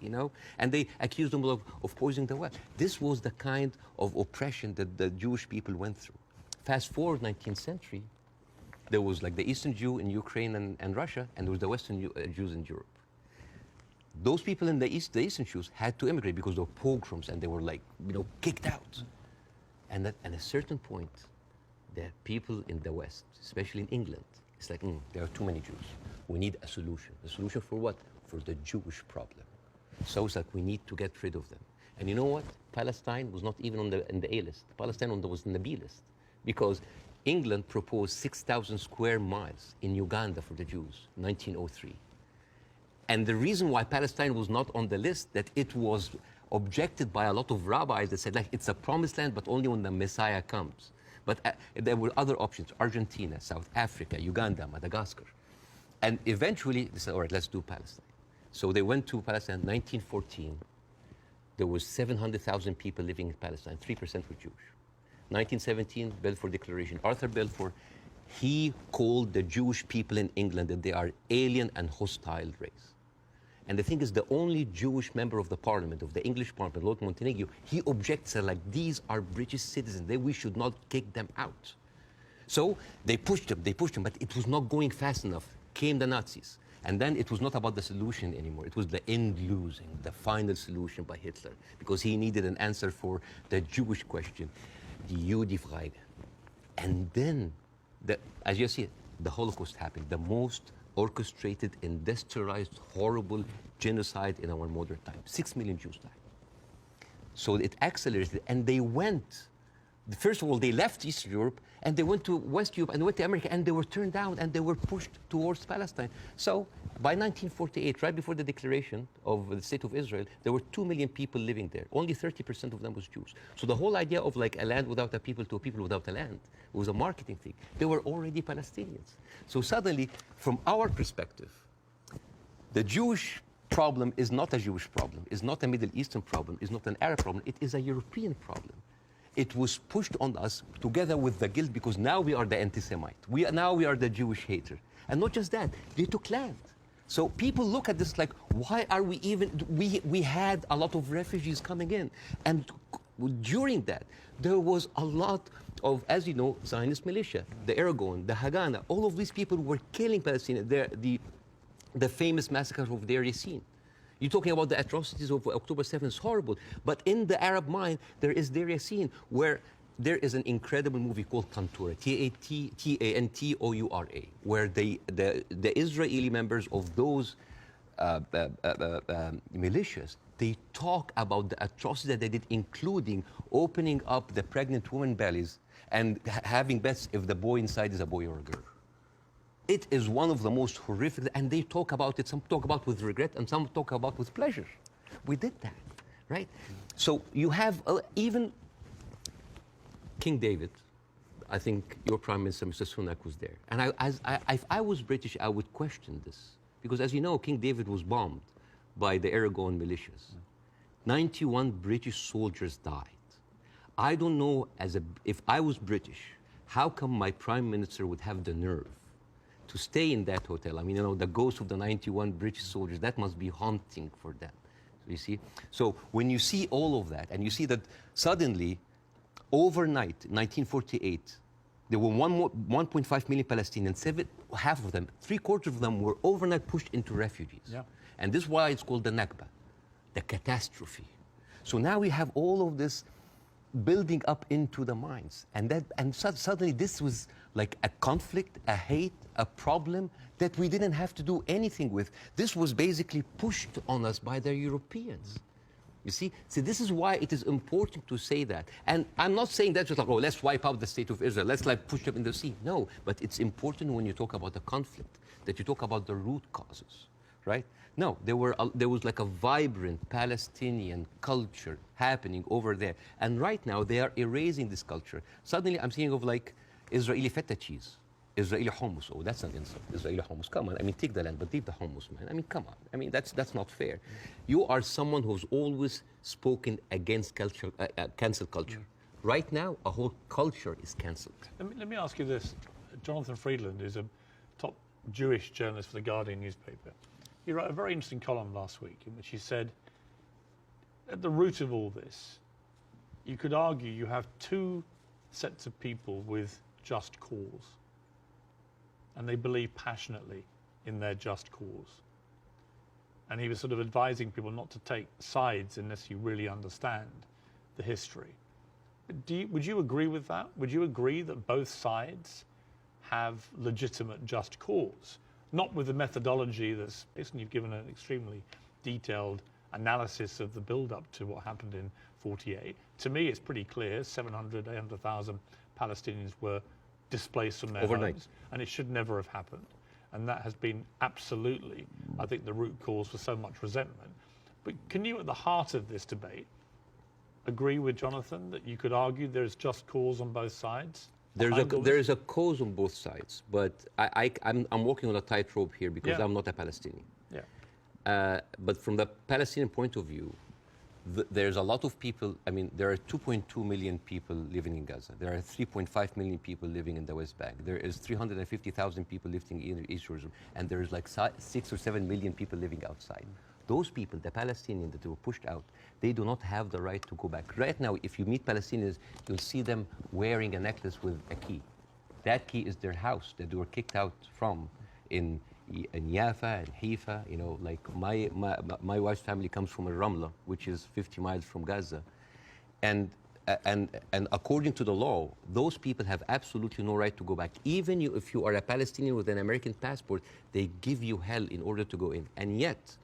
And they accused them of poisoning the well. This was the kind of oppression that the Jewish people went through. Fast forward 19th century, there was like the Eastern Jew in Ukraine and Russia, and there was the Western Jews in Europe. Those people in the East, the Eastern Jews, had to immigrate because of pogroms, and they were like, kicked out. And at a certain point, the people in the West, especially in England, it's like, there are too many Jews. We need a solution. A solution for what? For the Jewish problem. So it's like we need to get rid of them. And you know what? Palestine was not even in the A list. Palestine was in the B list, because England proposed 6,000 square miles in Uganda for the Jews, 1903. And the reason why Palestine was not on the list, that it was objected by a lot of rabbis that said, like, it's a promised land, but only when the Messiah comes. But there were other options: Argentina, South Africa, Uganda, Madagascar. And eventually they said, all right, let's do Palestine. So they went to Palestine in 1914. There was 700,000 people living in Palestine. 3% were Jewish. 1917, Balfour Declaration. Arthur Balfour, he called the Jewish people in England that they are alien and hostile race. And the thing is, the only Jewish member of the parliament, of the English parliament, Lord Montague, he objects, like, these are British citizens. We should not kick them out. So they pushed them, but it was not going fast enough. Came the Nazis. And then it was not about the solution anymore. It was the end losing, the final solution by Hitler, because he needed an answer for the Jewish question, die Judifrage. And then, as you see, the Holocaust happened, the most orchestrated, industrialized, horrible genocide in our modern time. 6 million Jews died. So it accelerated, and they went. First of all, they left Eastern Europe, and they went to West Europe, and went to America, and they were turned down, and they were pushed towards Palestine. So by 1948, right before the declaration of the State of Israel, there were 2 million people living there. Only 30% of them was Jews. So the whole idea of, like, a land without a people to a people without a land was a marketing thing. They were already Palestinians. So suddenly, from our perspective, the Jewish problem is not a Jewish problem, is not a Middle Eastern problem, is not an Arab problem. It is a European problem. It was pushed on us together with the guilt, because now we are the anti-Semite. Now we are the Jewish hater. And not just that, they took land. So people look at this like, why are we even, we had a lot of refugees coming in. And during that, there was a lot of, as you know, Zionist militia, the Aragon, the Haganah, all of these people were killing Palestinians. The famous massacre of Deir Yassin. You're talking about the atrocities of October 7th, it's horrible. But in the Arab mind, there is Deir Yassin, where there is an incredible movie called Tantoura, Tantoura, where the Israeli members of those militias, they talk about the atrocities that they did, including opening up the pregnant women's bellies and having bets if the boy inside is a boy or a girl. It is one of the most horrific, and they talk about it, some talk about with regret, and some talk about with pleasure. We did that, right? So you have even King David. I think your Prime Minister, Mr. Sunak, was there. And if I was British, I would question this. Because as you know, King David was bombed by the Aragon militias. 91 British soldiers died. I don't know, if I was British, how come my Prime Minister would have the nerve to stay in that hotel? I mean, the ghost of the 91 British soldiers, that must be haunting for them. You see? So when you see all of that, and you see that suddenly, overnight, 1948, there were 1.5 million Palestinians, half of them, 3/4 of them were overnight pushed into refugees. Yeah. And this is why it's called the Nakba, the catastrophe. So now we have all of this building up into the minds. And suddenly this was like a conflict, a hate, a problem that we didn't have to do anything with. This was basically pushed on us by the Europeans. You see? So this is why it is important to say that. And I'm not saying that just like, oh, let's wipe out the State of Israel, let's like push them in the sea. No, but it's important when you talk about the conflict, that you talk about the root causes, right? No, there was like a vibrant Palestinian culture happening over there. And right now they are erasing this culture. Suddenly I'm thinking of like Israeli feta cheese, Israeli hummus. Oh, that's an insult. Israeli hummus. Come on. I mean, take the land, but leave the hummus, man. I mean, come on. I mean, that's not fair. You are someone who's always spoken against culture, cancel culture. Right now, a whole culture is cancelled. Let me ask you this. Jonathan Friedland is a top Jewish journalist for the Guardian newspaper. He wrote a very interesting column last week in which he said, at the root of all this, you could argue you have two sets of people with just cause. And they believe passionately in their just cause. and he was sort of advising people not to take sides unless you really understand the history. Would you agree with that? Would you agree that both sides have legitimate just cause? Not with the methodology that's, you've given an extremely detailed analysis of the build-up to what happened in 48. To me, it's pretty clear 700, 800,000 Palestinians were displaced from their homes, and it should never have happened. And that has been absolutely, I think, the root cause for so much resentment. But can you, at the heart of this debate, agree with Jonathan that you could argue there's just cause on both sides? There is a cause on both sides, but I'm walking on a tightrope here because I'm not a Palestinian. Yeah. But from the Palestinian point of view, there's a lot of people. I mean, there are 2.2 million people living in Gaza. There are 3.5 million people living in the West Bank. There is 350,000 people living in East Jerusalem, and there's like 6 or 7 million people living outside. Those people, the Palestinians that were pushed out, they do not have the right to go back. Right now, if you meet Palestinians, you'll see them wearing a necklace with a key. That key is their house that they were kicked out from in Yafa and Haifa. You know, like my wife's family comes from Ramla, which is 50 miles from Gaza. And according to the law, those people have absolutely no right to go back. Even if you are a Palestinian with an American passport, they give you hell in order to go in. And yet,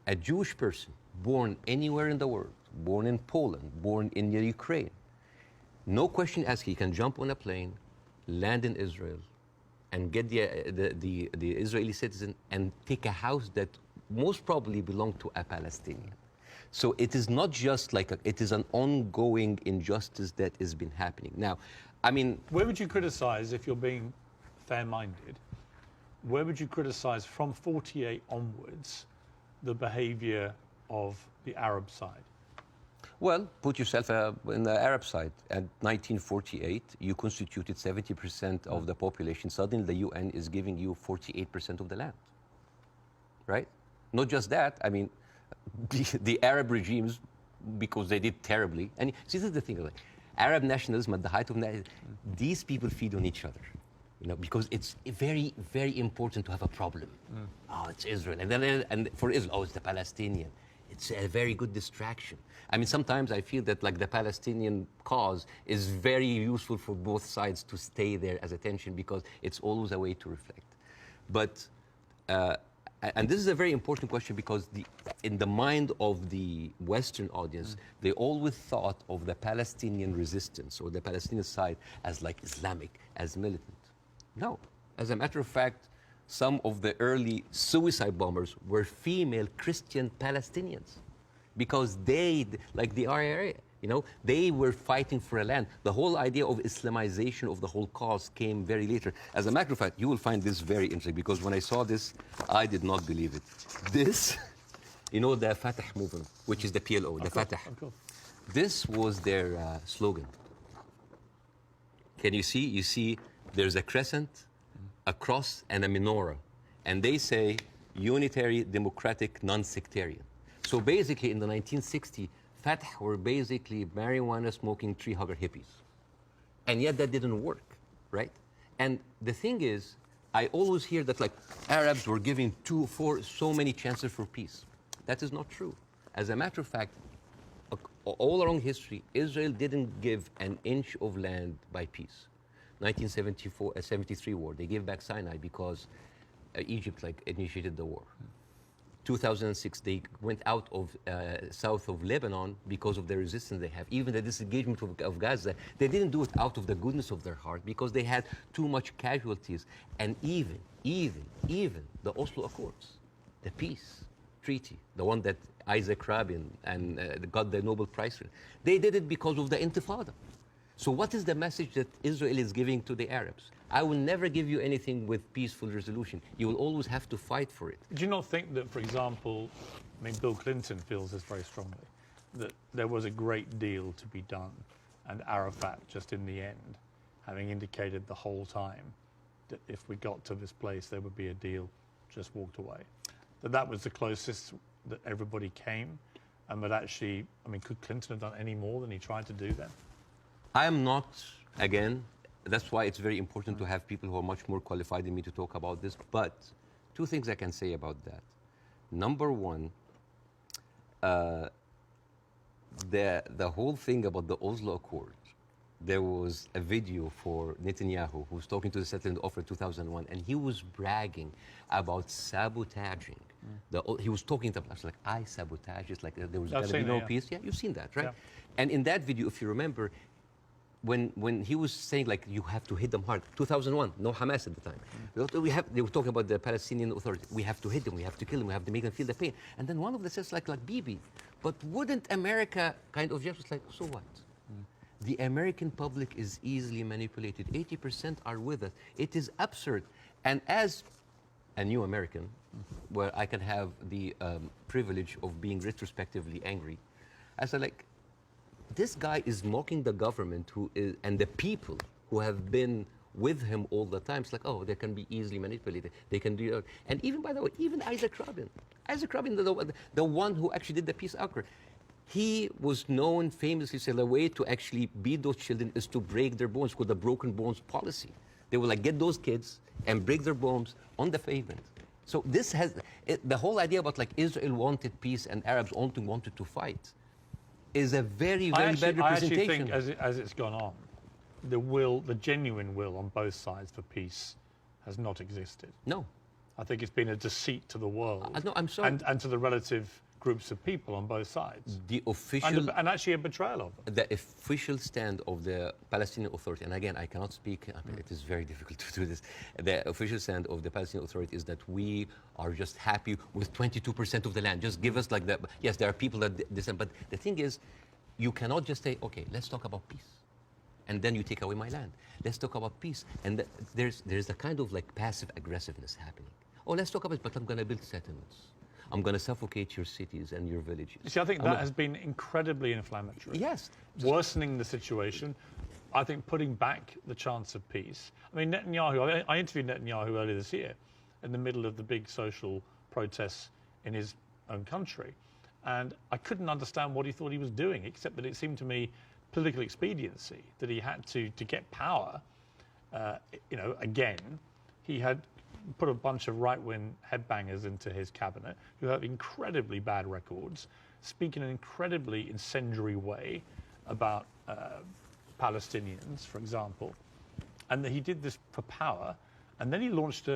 a Jewish person born anywhere in the world, born in Poland, born in Ukraine, no question asked, he can jump on a plane, land in Israel, and get the Israeli citizen and take a house that most probably belonged to a Palestinian. So it is not just like it is an ongoing injustice that has been happening. Now, I mean, where would you criticize, if you're being fair-minded, where would you criticize from 48 onwards the behavior of the Arab side? Well, put yourself in the Arab side. At 1948, you constituted 70% of the population. Suddenly, the UN is giving you 48% of the land, right? Not just that. I mean, the Arab regimes, because they did terribly. And see, this is the thing. Like, Arab nationalism at the height of these people feed on each other. You know, because it's very, very important to have a problem. Oh, it's Israel, and for Israel, oh, it's the Palestinian. It's a very good distraction. I mean, sometimes I feel that like the Palestinian cause is very useful for both sides to stay there as attention because it's always a way to reflect. But and this is a very important question because in the mind of the Western audience, they always thought of the Palestinian resistance or the Palestinian side as like Islamic, as militant. No. As a matter of fact, some of the early suicide bombers were female Christian Palestinians because they, like the IRA, you know, they were fighting for a land. The whole idea of Islamization of the whole cause came very later. As a matter of fact, you will find this very interesting because when I saw this, I did not believe it. This, you know, the Fatah movement, which is the PLO, the Fatah. This was their slogan. Can you see? You see there's a crescent, a cross, and a menorah. And they say unitary, democratic, non-sectarian. So basically in the 1960s, Fatah were basically marijuana-smoking, tree-hugger hippies. And yet that didn't work, right? And the thing is, I always hear that like Arabs were giving so many chances for peace. That is not true. As a matter of fact, all along history, Israel didn't give an inch of land by peace. 1973 war, they gave back Sinai because Egypt like initiated the war. 2006, they went out of south of Lebanon because of the resistance they have. Even the disengagement of Gaza, they didn't do it out of the goodness of their heart because they had too much casualties. And even the Oslo Accords, the peace treaty, the one that Isaac Rabin and got the Nobel Prize for, they did it because of the Intifada. So what is the message that Israel is giving to the Arabs? I will never give you anything with peaceful resolution. You will always have to fight for it. Do you not think that, for example, I mean, Bill Clinton feels this very strongly, that there was a great deal to be done, and Arafat, just in the end, having indicated the whole time that if we got to this place, there would be a deal, just walked away. That was the closest that everybody came, and but actually, I mean, could Clinton have done any more than he tried to do then? I am not, again, that's why it's very important to have people who are much more qualified than me to talk about this. But two things I can say about that. Number one, the whole thing about the Oslo Accord, there was a video for Netanyahu who was talking to the settlement offer in 2001, and he was bragging about sabotaging. He was talking to us like, I sabotage. It's like there was going to be no peace. Yeah, you've seen that, right? Yeah. And in that video, if you remember, when he was saying like you have to hit them hard, 2001, no Hamas at the time. They were talking about the Palestinian Authority. We have to hit them, we have to kill them, we have to make them feel the pain. And then one of them says like Bibi, but wouldn't America kind of just like, so what? The American public is easily manipulated. 80% are with us. It is absurd. And as a new American, where I can have the privilege of being retrospectively angry, I said like, this guy is mocking the government and the people who have been with him all the time. It's like, oh, they can be easily manipulated. They can do it. And even, by the way, even Isaac Rabin, the one who actually did the peace accord, he was known famously, said the way to actually beat those children is to break their bones, called the broken bones policy. They will like get those kids and break their bones on the pavement. So this has, the whole idea about like Israel wanted peace and Arabs only wanted to fight is a very, very bad representation. I actually think as it's gone on, the genuine will on both sides for peace has not existed. No. I think it's been a deceit to the world. No, I'm sorry. And to the relative groups of people on both sides. The official... And actually a betrayal of them. The official stand of the Palestinian Authority, and again, I cannot speak, I mean, it is very difficult to do this. The official stand of the Palestinian Authority is that we are just happy with 22% of the land. Just give us like that. Yes, there are people that dissent, but the thing is, you cannot just say, okay, let's talk about peace. And then you take away my land. Let's talk about peace. And there's a kind of like passive aggressiveness happening. Oh, let's talk about it, but I'm going to build settlements. I'm going to suffocate your cities and your villages. See, I think that has been incredibly inflammatory. Yes. Worsening the situation. I think putting back the chance of peace. I mean, Netanyahu, I interviewed Netanyahu earlier this year in the middle of the big social protests in his own country. And I couldn't understand what he thought he was doing, except that it seemed to me political expediency, that he had to get power, again, he had put a bunch of right-wing headbangers into his cabinet who have incredibly bad records, speak in an incredibly incendiary way about Palestinians, for example. And that he did this for power. And then he launched,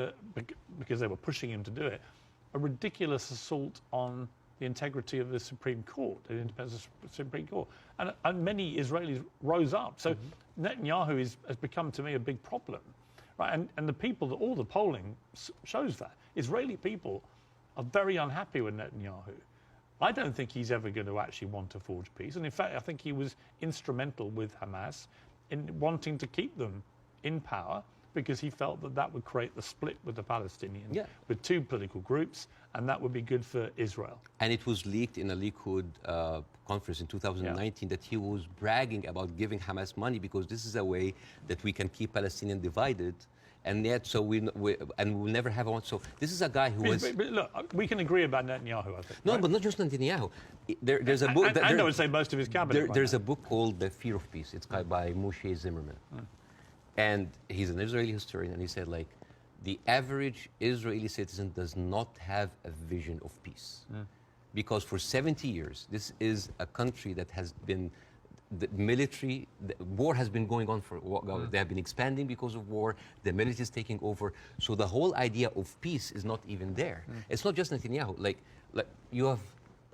because they were pushing him to do it, a ridiculous assault on the integrity of the Supreme Court, the independence of the Supreme Court. And many Israelis rose up. So Netanyahu has become, to me, a big problem. Right, and the people, all the polling shows that. Israeli people are very unhappy with Netanyahu. I don't think he's ever going to actually want to forge peace. And in fact, I think he was instrumental with Hamas in wanting to keep them in power because he felt that that would create the split with the Palestinians, with two political groups, and that would be good for Israel. And it was leaked in a Likud conference in 2019 that he was bragging about giving Hamas money because this is a way that we can keep Palestinians divided, and yet so we'll never have one. So this is a guy who was. But look, we can agree about Netanyahu, I think. No, right? but not just Netanyahu. There's a book. And I would say most of his cabinet. There's a book called The Fear of Peace. It's by Moshe Zimmerman. And he's an Israeli historian, and he said, like, the average Israeli citizen does not have a vision of peace. Because for 70 years, this is a country that has been, the war has been going on for, they have been expanding because of war, the military is taking over. So the whole idea of peace is not even there. It's not just Netanyahu. Like you have,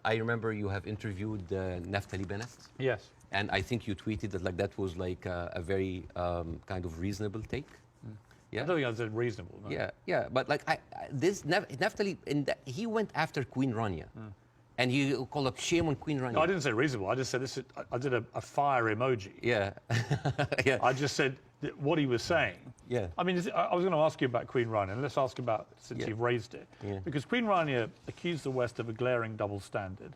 I remember you have interviewed Naftali Bennett. Yes. And I think you tweeted that like that was like a very kind of reasonable take. Yeah. I don't think I said reasonable. No. Yeah. But like Naftali, he went after Queen Rania, and he called up shame on Queen Rania. No, I didn't say reasonable. I just said this. I did a fire emoji. Yeah. Yeah. I just said what he was saying. Yeah. I mean, I was going to ask you about Queen Rania, and let's ask about since you've raised it, because Queen Rania accused the West of a glaring double standard.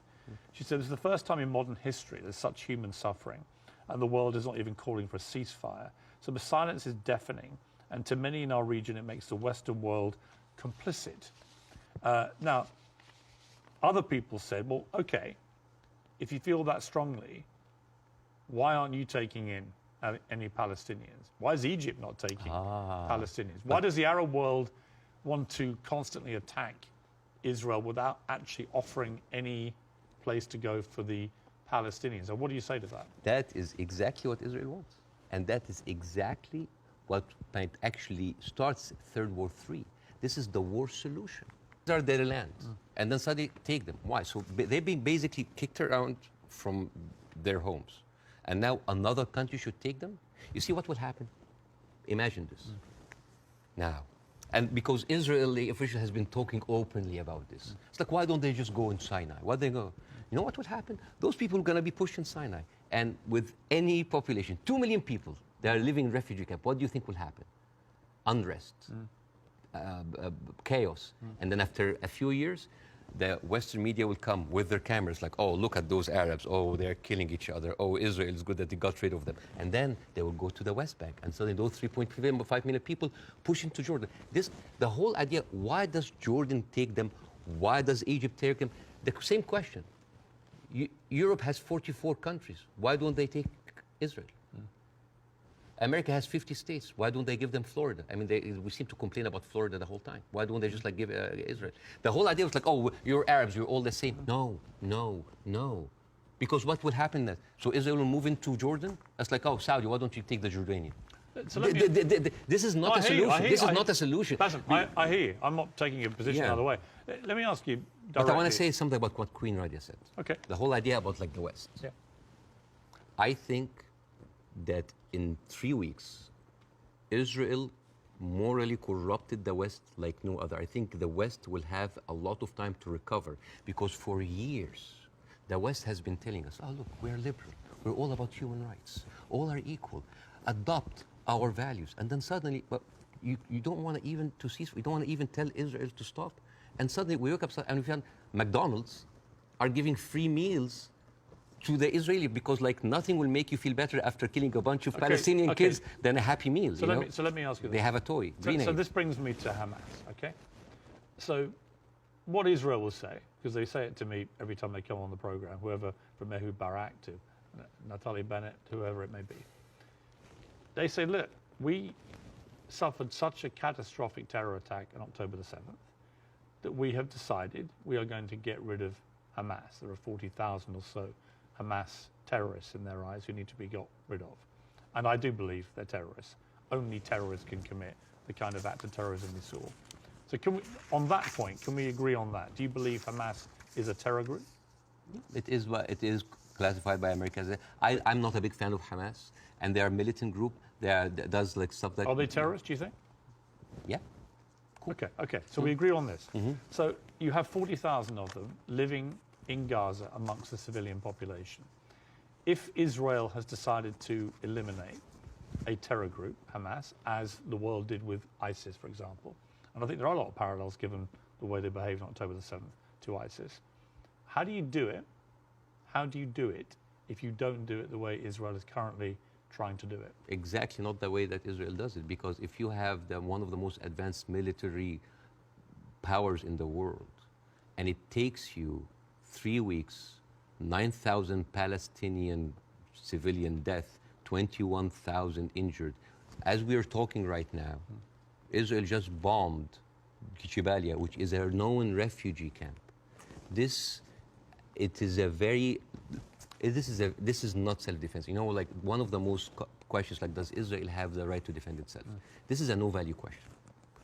She said, "This is the first time in modern history there's such human suffering, and the world is not even calling for a ceasefire. So the silence is deafening, and to many in our region, it makes the Western world complicit." Now, other people said, well, okay, if you feel that strongly, why aren't you taking in any Palestinians? Why is Egypt not taking Palestinians? Why does the Arab world want to constantly attack Israel without actually offering any place to go for the Palestinians. And what do you say to that? That is exactly what Israel wants. And that is exactly what might actually starts Third War III. This is the war solution. These are their lands. And then suddenly take them. Why? So they've been basically kicked around from their homes. And now another country should take them? You see what will happen? Imagine this. Now, and because Israeli official has been talking openly about this. It's like, why don't they just go in Sinai? Why they go? You know what will happen? Those people are going to be pushed in Sinai. And with any population, 2 million people, they are living in refugee camp. What do you think will happen? Unrest, chaos. And then after a few years, the Western media will come with their cameras like, oh, look at those Arabs. Oh, they're killing each other. Oh, Israel is good that they got rid of them. And then they will go to the West Bank. And suddenly those 3.5 million people push into Jordan. The whole idea, why does Jordan take them? Why does Egypt take them? The same question. Europe has 44 countries. Why don't they take Israel? America has 50 states. Why don't they give them Florida? I mean, we seem to complain about Florida the whole time. Why don't they just like give Israel? The whole idea was like, oh, you're Arabs, you're all the same. No, no, no. Because what will happen then? So Israel will move into Jordan? That's like, oh, Saudi, why don't you take the Jordanian? So this is not a solution. This is not a solution. Bاسم, I hear you. I'm not taking a position either way. Let me ask you directly. But I want to say something about what Queen Radia said. Okay. The whole idea about like the West. Yeah. I think that in 3 weeks, Israel morally corrupted the West like no other. I think the West will have a lot of time to recover because for years, the West has been telling us, oh, look, we're liberal. We're all about human rights. All are equal. Adopt our values. And then suddenly, well, you don't want to even to cease. We don't want to even tell Israel to stop. And suddenly we wake up and we found McDonald's are giving free meals to the Israeli because like nothing will make you feel better after killing a bunch of Palestinian kids than a Happy Meal. So let me ask you this. They have a toy. So this brings me to Hamas, okay? So what Israel will say, because they say it to me every time they come on the program, whoever from Ehud Barak to Natalie Bennett, whoever it may be, they say, look, we suffered such a catastrophic terror attack on October the 7th that we have decided we are going to get rid of Hamas. There are 40,000 or so Hamas terrorists in their eyes who need to be got rid of. And I do believe they're terrorists. Only terrorists can commit the kind of act of terrorism we saw. So can we, on that point, can we agree on that? Do you believe Hamas is a terror group? It is classified by America as I'm not a big fan of Hamas, and they are a militant group. That does like stuff that... Are they terrorists, do you think? Yeah. Cool. Okay. So we agree on this. So you have 40,000 of them living in Gaza amongst the civilian population. If Israel has decided to eliminate a terror group, Hamas, as the world did with ISIS, for example, and I think there are a lot of parallels given the way they behaved on October the 7th to ISIS, how do you do it? How do you do it if you don't do it the way Israel is currently trying to do it? Exactly not the way that Israel does it, because if you have one of the most advanced military powers in the world, and it takes you 3 weeks, 9,000 Palestinian civilian death, 21,000 injured. As we are talking right now, Israel just bombed Jabalia, which is a known refugee camp. This is not self-defense. You know, like one of the most questions, like, does Israel have the right to defend itself? This is a no-value question.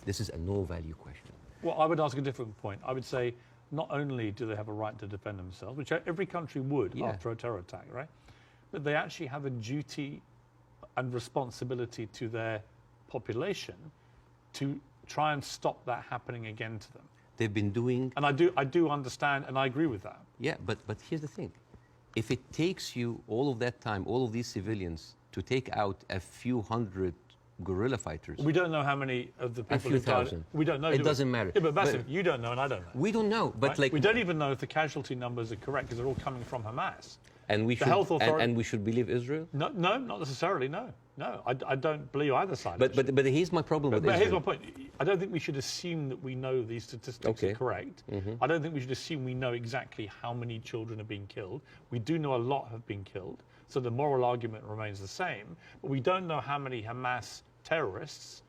This is a no-value question. Well, I would ask a different point. I would say, not only do they have a right to defend themselves, which every country would after a terror attack, right? But they actually have a duty and responsibility to their population to try and stop that happening again to them. They've been doing... And I do understand, and I agree with that. Yeah, but here's the thing. If it takes you all of that time, all of these civilians, to take out a few hundred guerrilla fighters... We don't know how many of the people who died. We don't know. It doesn't matter. Yeah, but Bاسم, you don't know and I don't know. We don't know, but right? like... We don't even know if the casualty numbers are correct because they're all coming from Hamas. And we should believe Israel? No, not necessarily, no. I don't believe either side. But here's my problem with Israel. Here's my point. I don't think we should assume that we know these statistics are correct. I don't think we should assume we know exactly how many children are being killed. We do know a lot have been killed, so the moral argument remains the same. But we don't know how many Hamas terrorists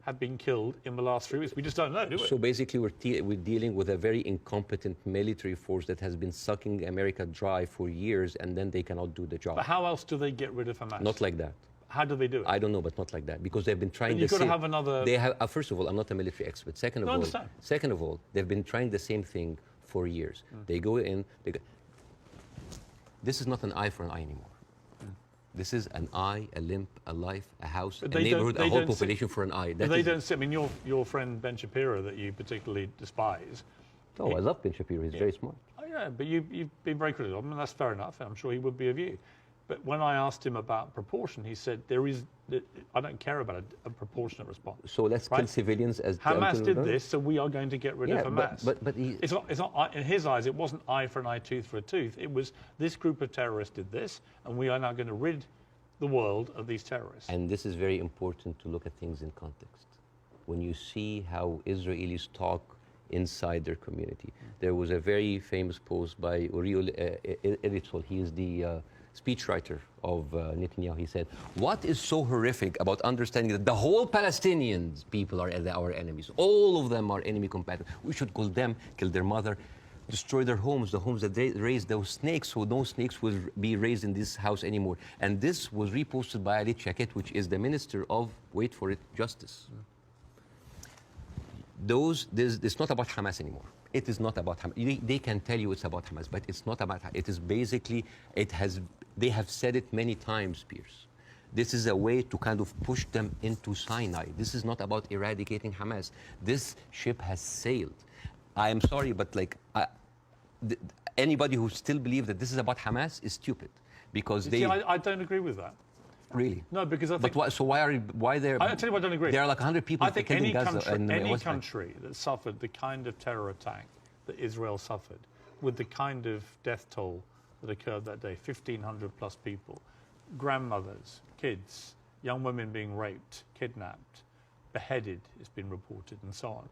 have been killed in the last 3 weeks? We just don't know, do we? So basically, we're dealing with a very incompetent military force that has been sucking America dry for years, and then they cannot do the job. But how else do they get rid of Hamas? Not like that. How do they do it? I don't know, but not like that, because they've been trying. But you've got to have another. They have. First of all, I'm not a military expert. Second of No, I all, understand. second of all, they've been trying the same thing for years. They go in. This is not an eye for an eye anymore. This is an eye, a limb, a life, a house, a neighborhood, a whole population for an eye. But they don't see. I mean, your friend Ben Shapiro, that you particularly despise. Oh, I love Ben Shapiro. He's very smart. Oh, yeah, but you've been very critical of him, and that's fair enough. I'm sure he would be of you. But when I asked him about proportion, he said I don't care about a proportionate response. So let's kill civilians as Hamas did this, so we are going to get rid of Hamas. But it's not in his eyes. It wasn't eye for an eye, tooth for a tooth. It was this group of terrorists did this, and we are now going to rid the world of these terrorists. And this is very important to look at things in context. When you see how Israelis talk inside their community, there was a very famous post by Uriel Eritzol. He is the speechwriter of Netanyahu. He said, "What is so horrific about understanding that the whole Palestinian people are our enemies? All of them are enemy combatants. We should kill them, kill their mother, destroy their homes, the homes that they raised those snakes, so no snakes will be raised in this house anymore." And this was reposted by Ali Chaket, which is the Minister of, wait for it, Justice. It's not about Hamas anymore. It is not about Hamas. They can tell you it's about Hamas, but it's not about Hamas. It is basically, they have said it many times, Piers. This is a way to kind of push them into Sinai. This is not about eradicating Hamas. This ship has sailed. I am sorry, but anybody who still believes that this is about Hamas is stupid, because I don't agree with that. Really? No, because I think. But why there? I tell you what I don't agree. There are like 100 people. I think killed any in Gaza any country that suffered the kind of terror attack that Israel suffered, with the kind of death toll that occurred that day, 1,500 plus people, grandmothers, kids, young women being raped, kidnapped, beheaded, it's been reported, and so on.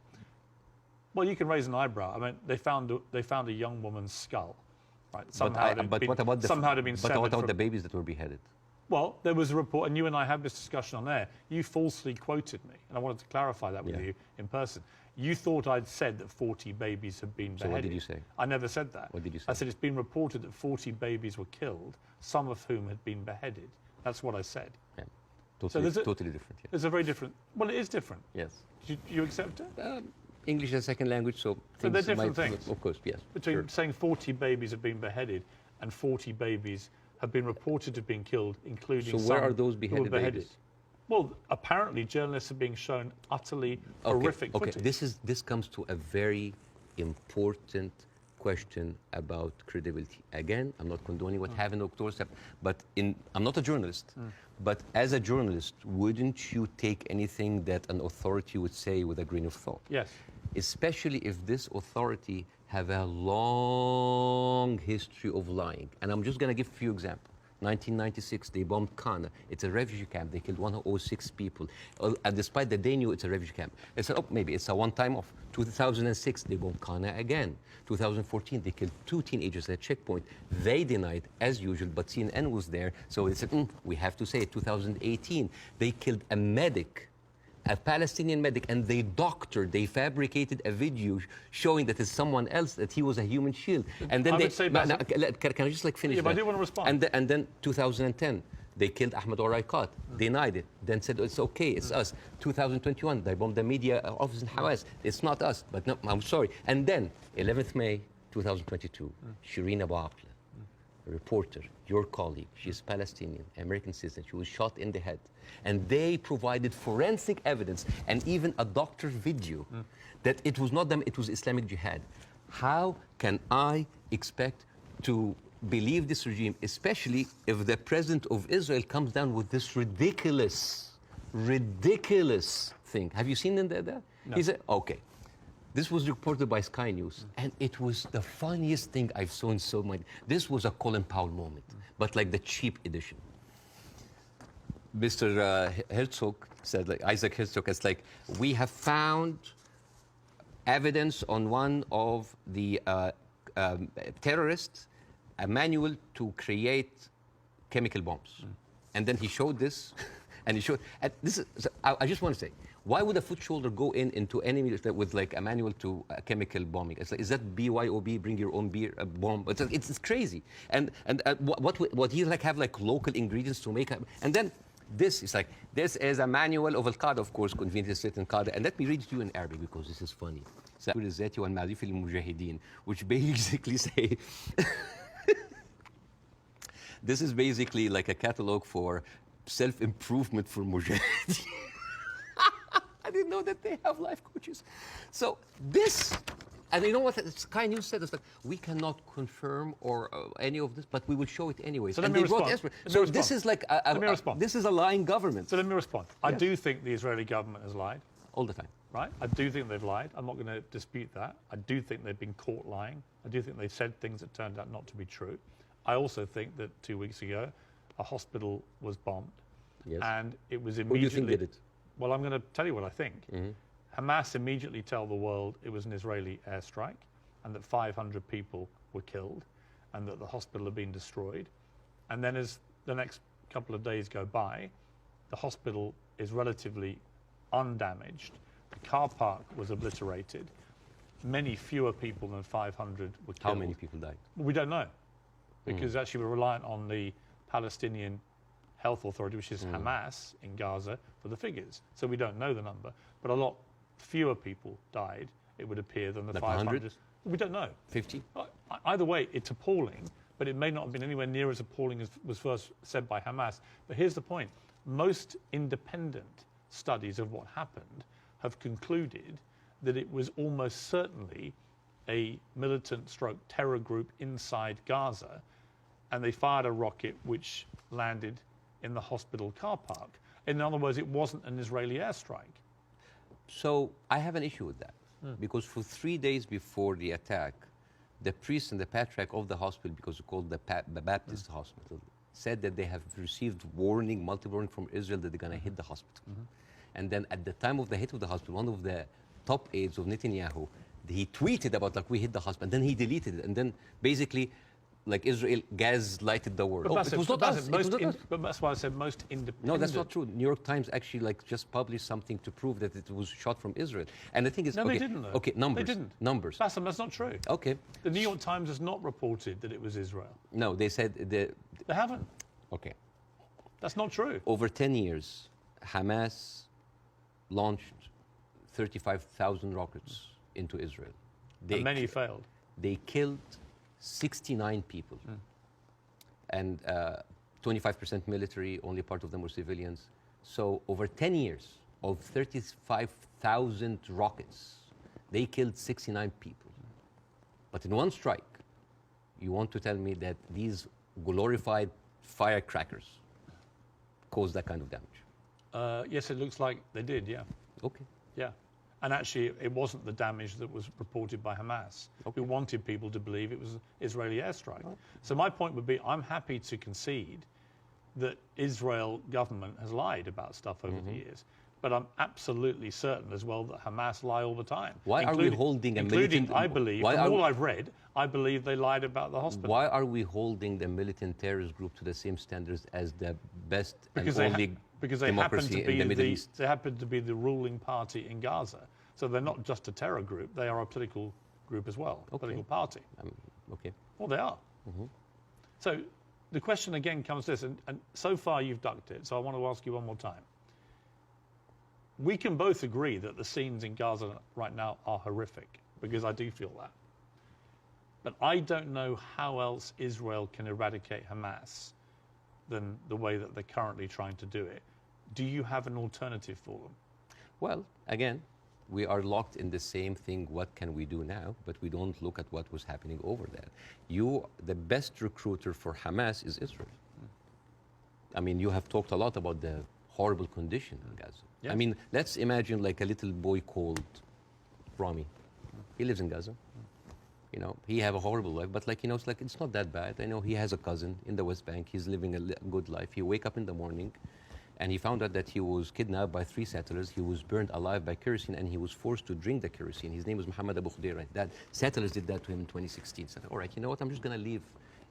Well, you can raise an eyebrow. I mean, they found a young woman's skull, right? But what about the babies that were beheaded? Well, there was a report, and you and I had this discussion on air. You falsely quoted me, and I wanted to clarify that with you in person. You thought I'd said that 40 babies had been beheaded. So what did you say? I never said that. What did you say? I said it's been reported that 40 babies were killed, some of whom had been beheaded. That's what I said. Yeah. Totally different. Yeah. There's a very different. Well, it is different. Yes. Do you accept it? English as a second language, so they're different things. Of course, yes. Between saying 40 babies have been beheaded and 40 babies have been reported to have been killed, including some. So where are those beheaded babies? Well, apparently journalists are being shown utterly horrific footage. This comes to a very important question about credibility. Again, I'm not condoning what happened in October, but I'm not a journalist. But as a journalist, wouldn't you take anything that an authority would say with a grain of thought? Yes. Especially if this authority have a long history of lying. And I'm just going to give a few examples. 1996, they bombed Kana. It's a refugee camp. They killed 106 people. Despite that they knew it's a refugee camp. They said, oh, maybe it's a one-time off. 2006, they bombed Kana again. 2014, they killed 2 teenagers at a checkpoint. They denied, as usual, but CNN was there. So they said, we have to say it. 2018, they killed a medic, a Palestinian medic, and they fabricated a video showing that it's someone else, that he was a human shield. And then can I just finish that? I do want to respond. And then 2010, they killed Ahmed Oraikat, denied it, then said, it's okay, it's us. 2021, they bombed the media office in Hawass. It's not us, but no, I'm sorry. And then 11th May 2022, Shireen Abu Akleh, a reporter, your colleague, she's Palestinian, American citizen, she was shot in the head. And they provided forensic evidence and even a doctor video that it was not them, it was Islamic Jihad. How can I expect to believe this regime, especially if the president of Israel comes down with this ridiculous thing? Have you seen that? No. He said, okay. This was reported by Sky News, and it was the funniest thing I've seen in so much. This was a Colin Powell moment, but like the cheap edition. Mr. Herzog said, Isaac Herzog is we have found evidence on one of the terrorists, a manual to create chemical bombs. And then he showed this, and he showed, I just want to say, Why would a foot soldier go into enemy with like a manual to chemical bombing? It's like, is that BYOB, bring your own beer, a bomb? It's crazy. And what he like have like local ingredients to make, and then this is like, this is a manual of Al-Qaeda, of course, conveniently set in Qaeda. And let me read it to you in Arabic because this is funny. Which basically say, this is basically like a catalog for self-improvement for mujahideen. I didn't know that they have life coaches. So this, and you know what Sky News said? It's like, we cannot confirm or any of this, but we will show it anyways. So let me respond. So this is like this is a lying government. So let me respond. I do think the Israeli government has lied. All the time. Right? I do think they've lied. I'm not going to dispute that. I do think they've been caught lying. I do think they've said things that turned out not to be true. I also think that 2 weeks ago, a hospital was bombed. Yes. And it was immediately... Who do you think did it? Well, I'm going to tell you what I think. Hamas immediately tell the world it was an Israeli airstrike and that 500 people were killed and that the hospital had been destroyed. And then as the next couple of days go by, the hospital is relatively undamaged. The car park was obliterated. Many fewer people than 500 were killed. How many people died? We don't know, because actually we're reliant on the Palestinian Health Authority, which is Hamas in Gaza, for the figures. So we don't know the number, but a lot fewer people died, it would appear, than the like 500. 100? We don't know. 50? Either way, it's appalling, but it may not have been anywhere near as appalling as was first said by Hamas. But here's the point. Most independent studies of what happened have concluded that it was almost certainly a militant stroke terror group inside Gaza, and they fired a rocket which landed in the hospital car park. In other words, it wasn't an Israeli airstrike. So I have an issue with that, because for 3 days before the attack, the priest and the patriarch of the hospital, because it's called the Baptist hospital, said that they have received multiple warning from Israel that they're going to hit the hospital. And then at the time of the hit of the hospital, one of the top aides of Netanyahu, he tweeted about like, we hit the hospital, and then he deleted it, and then basically like Israel gaslighted the world. But It was not us. But that's why I said most independent. No, that's not true. New York Times actually like just published something to prove that it was shot from Israel. And the thing is, No, okay, they didn't. Though. Okay, numbers. They didn't. Numbers. Bassem, that's not true. Okay. The New York Times has not reported that it was Israel. No, they said They haven't. Okay. That's not true. Over 10 years, Hamas launched 35,000 rockets into Israel. And many failed. They killed 69 people. And 25% military, only part of them were civilians. So over 10 years of 35,000 rockets, they killed 69 people. But in one strike, you want to tell me that these glorified firecrackers caused that kind of damage? Yes, it looks like they did, yeah. Okay. Yeah. And actually, it wasn't the damage that was reported by Hamas, who wanted people to believe it was an Israeli airstrike. So my point would be, I'm happy to concede that Israel government has lied about stuff over the years. But I'm absolutely certain as well that Hamas lie all the time. Why are we holding a militant... I believe, from all I've read, I believe they lied about the hospital. Why are we holding the militant terrorist group to the same standards as the best because and only democracy in the Middle East? They happen to be the ruling party in Gaza. So they're not just a terror group, they are a political group as well, a political party. Okay. Well, they are. So the question again comes to this, and so far you've ducked it, so I want to ask you one more time. We can both agree that the scenes in Gaza right now are horrific, because I do feel that. But I don't know how else Israel can eradicate Hamas than the way that they're currently trying to do it. Do you have an alternative for them? Well, again, we are locked in the same thing, what can we do now? But we don't look at what was happening over there. The best recruiter for Hamas is Israel. I mean, you have talked a lot about the horrible condition in Gaza. Yes. I mean, let's imagine like a little boy called Rami. He lives in Gaza. You know, he have a horrible life, but like, you know, it's not that bad. I know he has a cousin in the West Bank. He's living a good life. He wake up in the morning and he found out that he was kidnapped by 3 settlers. He was burned alive by kerosene and he was forced to drink the kerosene. His name was Muhammad Abu Khudaira. That settlers did that to him in 2016. So, all right, you know what? I'm just going to leave.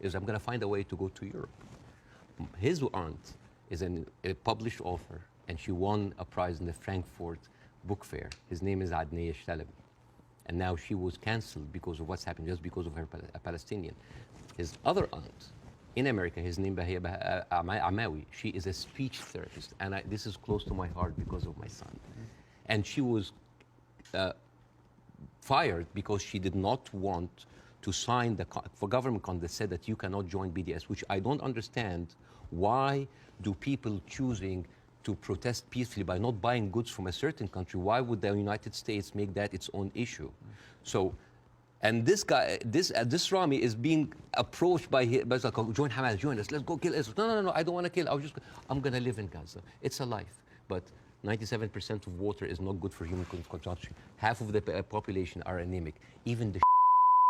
I'm going to find a way to go to Europe. His aunt is a published author, and she won a prize in the Frankfurt book fair. His name is Adnaya Shtalabi. And now she was canceled because of what's happened, just because of her a Palestinian. His other aunt in America, his name Bahia Amawi, she is a speech therapist. And this is close to my heart because of my son. And she was fired because she did not want to sign the for government contract that said that you cannot join BDS, which I don't understand. Why do people choosing to protest peacefully by not buying goods from a certain country? Why would the United States make that its own issue? So, and this guy, this Rami is being approached by like, oh, join Hamas, join us, let's go kill Israel. No, I don't want to kill. I'm going to live in Gaza. It's a life, but 97% of water is not good for human consumption. Half of the population are anemic. Even the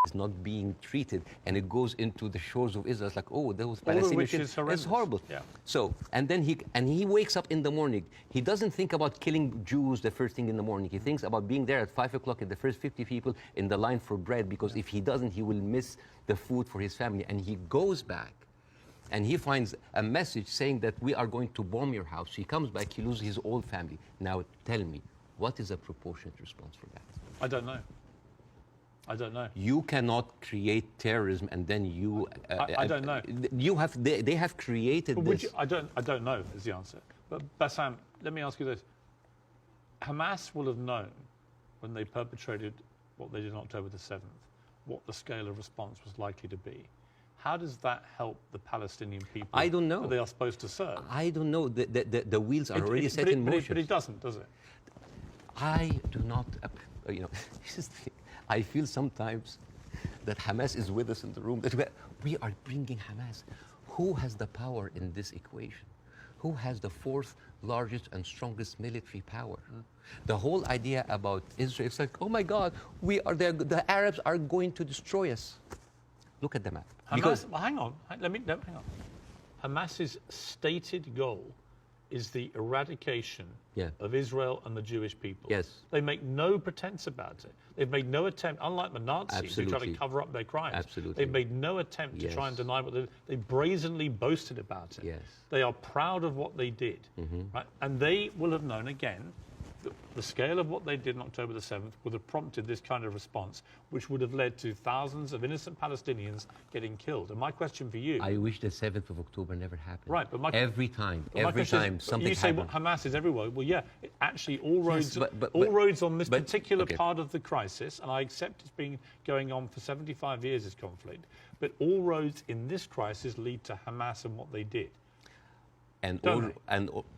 is not being treated, and it goes into the shores of Israel. It's like, oh, those Palestinians. Which is horrendous. It's horrible. Yeah. So, and then he wakes up in the morning. He doesn't think about killing Jews the first thing in the morning. He thinks about being there at 5 o'clock at the first 50 people in the line for bread, because if he doesn't, he will miss the food for his family. And he goes back, and he finds a message saying that we are going to bomb your house. He comes back, he loses his whole family. Now, tell me, what is a proportionate response for that? I don't know. You cannot create terrorism and then you. I don't know. You have. They have created this. I don't know is the answer. But Bassam, let me ask you this: Hamas will have known when they perpetrated what they did on October the 7th, what the scale of response was likely to be. How does that help the Palestinian people? I don't know. That they are supposed to serve. I don't know. The wheels are already set in motion. But it doesn't, does it? I do not. You know, I feel sometimes that Hamas is with us in the room, that we are bringing Hamas. Who has the power in this equation? Who has the fourth largest and strongest military power? The whole idea about Israel, it's like, oh my God, the Arabs are going to destroy us. Look at the map. Hamas, well, hang on. Hang on. Hamas's stated goal is the eradication of Israel and the Jewish people. Yes. They make no pretense about it. They've made no attempt, unlike the Nazis who try to cover up their crimes. Absolutely. They've made no attempt to try and deny what they brazenly boasted about it. Yes. They are proud of what they did. Right? And they will have known, again, the scale of what they did on October the 7th would have prompted this kind of response, which would have led to thousands of innocent Palestinians getting killed. And my question for you... I wish the 7th of October never happened. Right, but every time something happens. You say Hamas is everywhere. Well, yeah, actually all roads, roads on this particular part of the crisis, and I accept it's been going on for 75 years, this conflict, but all roads in this crisis lead to Hamas and what they did. And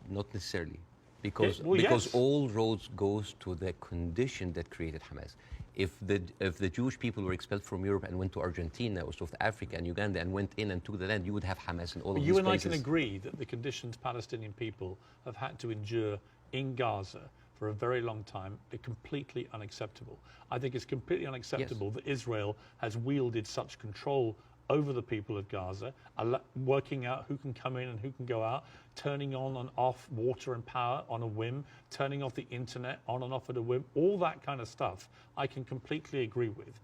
not necessarily. Because all roads goes to the condition that created Hamas. If the Jewish people were expelled from Europe and went to Argentina or South Africa and Uganda and went in and took the land, you would have Hamas in all of these places. You and I can agree that the conditions Palestinian people have had to endure in Gaza for a very long time are completely unacceptable. I think it's completely unacceptable that Israel has wielded such control over the people of Gaza, working out who can come in and who can go out, turning on and off water and power on a whim, turning off the internet on and off at a whim, all that kind of stuff I can completely agree with.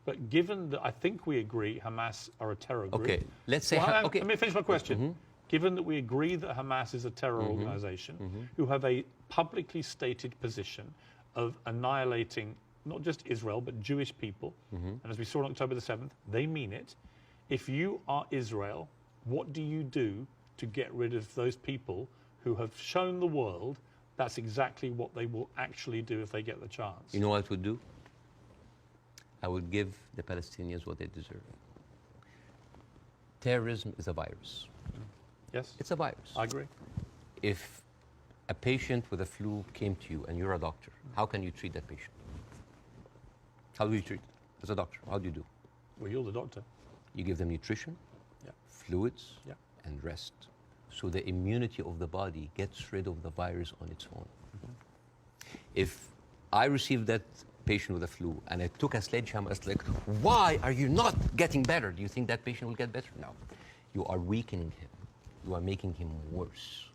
But given that I think we agree Hamas are a terror group... Okay, let's say... Let me finish my question. Given that we agree that Hamas is a terror organization who have a publicly stated position of annihilating not just Israel, but Jewish people, and as we saw on October the 7th, they mean it. If you are Israel, what do you do to get rid of those people who have shown the world that's exactly what they will actually do if they get the chance? You know what I would do? I would give the Palestinians what they deserve. Terrorism is a virus. Yes? It's a virus. I agree. If a patient with a flu came to you and you're a doctor, how can you treat that patient? How do you treat it as a doctor? How do you do? Well, you're the doctor. You give them nutrition, fluids, and rest. So the immunity of the body gets rid of the virus on its own. If I received that patient with a flu and I took a sledgehammer, I was like, why are you not getting better? Do you think that patient will get better? No. You are weakening him. You are making him worse.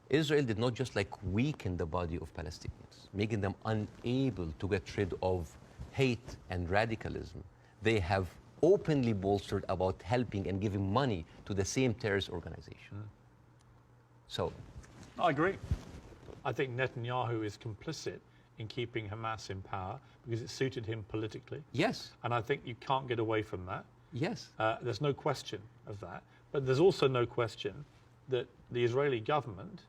Israel did not just weaken the body of Palestinians, making them unable to get rid of hate and radicalism. They have openly bolstered about helping and giving money to the same terrorist organization. So, I agree. I think Netanyahu is complicit in keeping Hamas in power because it suited him politically. Yes. And I think you can't get away from that. Yes. There's no question of that. But there's also no question that the Israeli government,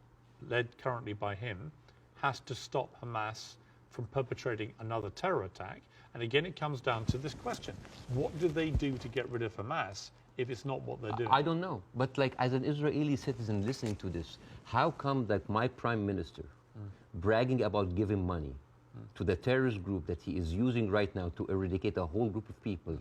led currently by him, has to stop Hamas from perpetrating another terror attack. And again, it comes down to this question. What do they do to get rid of Hamas if it's not what they're doing? I don't know. But like, as an Israeli citizen listening to this, how come that my prime minister bragging about giving money to the terrorist group that he is using right now to eradicate a whole group of people,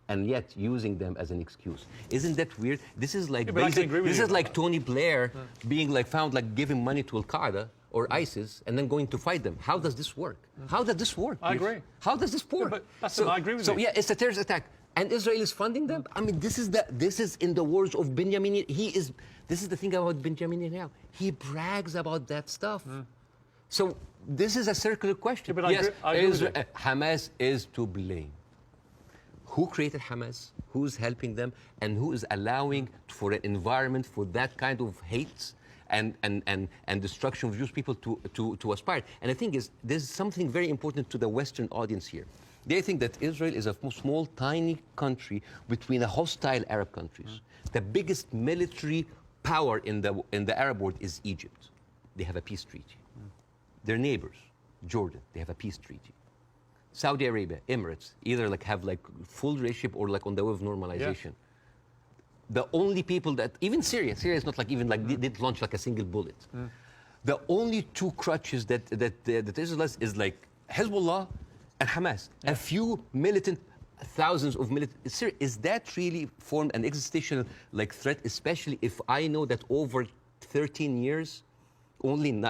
and yet using them as an excuse? Isn't that weird? This is like this is like Tony Blair being like found like giving money to Al Qaeda or ISIS and then going to fight them. How does this work? How does this work? I agree. How does this work? Yeah, but I agree with you. So yeah, it's a terrorist attack, and Israel is funding them. I mean, this is in the words of Benjamin. This is the thing about Benjamin Netanyahu. He brags about that stuff. So this is a circular question. Yeah, but yes, I agree with you. Hamas is to blame. Who created Hamas? Who's helping them? And who is allowing for an environment for that kind of hate and destruction of Jewish people to aspire? And the thing is, there's something very important to the Western audience here. They think that Israel is a small, tiny country between the hostile Arab countries. The biggest military power in the Arab world is Egypt. They have a peace treaty. Their neighbors, Jordan, they have a peace treaty. Saudi Arabia, Emirates, either like have like full relationship or like on the way of normalization. Yeah. The only people that, even Syria is not like even like didn't launch like a single bullet. The only two crutches that Israel has is like Hezbollah and Hamas. Yeah. A few militant, thousands of militant. Syria, is that really formed an existential like threat, especially if I know that over 13 years, only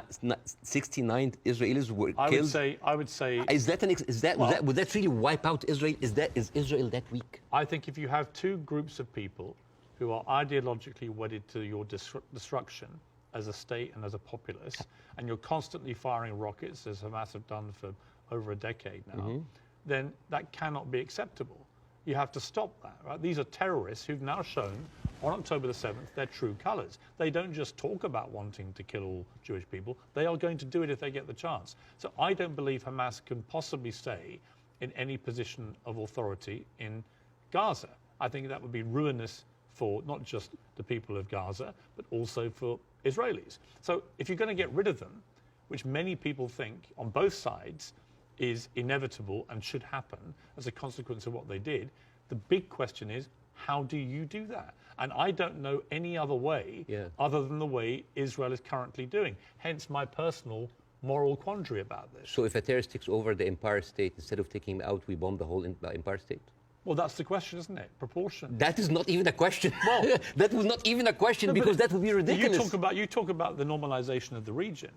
69 Israelis were killed? I would say. Would that really wipe out Israel? Is Israel that weak? I think if you have two groups of people who are ideologically wedded to your destruction as a state and as a populace, and you're constantly firing rockets, as Hamas have done for over a decade now, then that cannot be acceptable. You have to stop that, right? These are terrorists who've now shown on October the 7th their true colors. They don't just talk about wanting to kill all Jewish people. They are going to do it if they get the chance. So I don't believe Hamas can possibly stay in any position of authority in Gaza. I think that would be ruinous for not just the people of Gaza, but also for Israelis. So if you're going to get rid of them, which many people think on both sides is inevitable and should happen as a consequence of what they did, the big question is, how do you do that? And I don't know any other way other than the way Israel is currently doing. Hence my personal moral quandary about this. So if a terrorist takes over the Empire State, instead of taking him out, we bomb the whole Empire State? Well, that's the question, isn't it? Proportion. That is not even a question. Well, that was not even a question, because that would be ridiculous. You talk about the normalization of the region.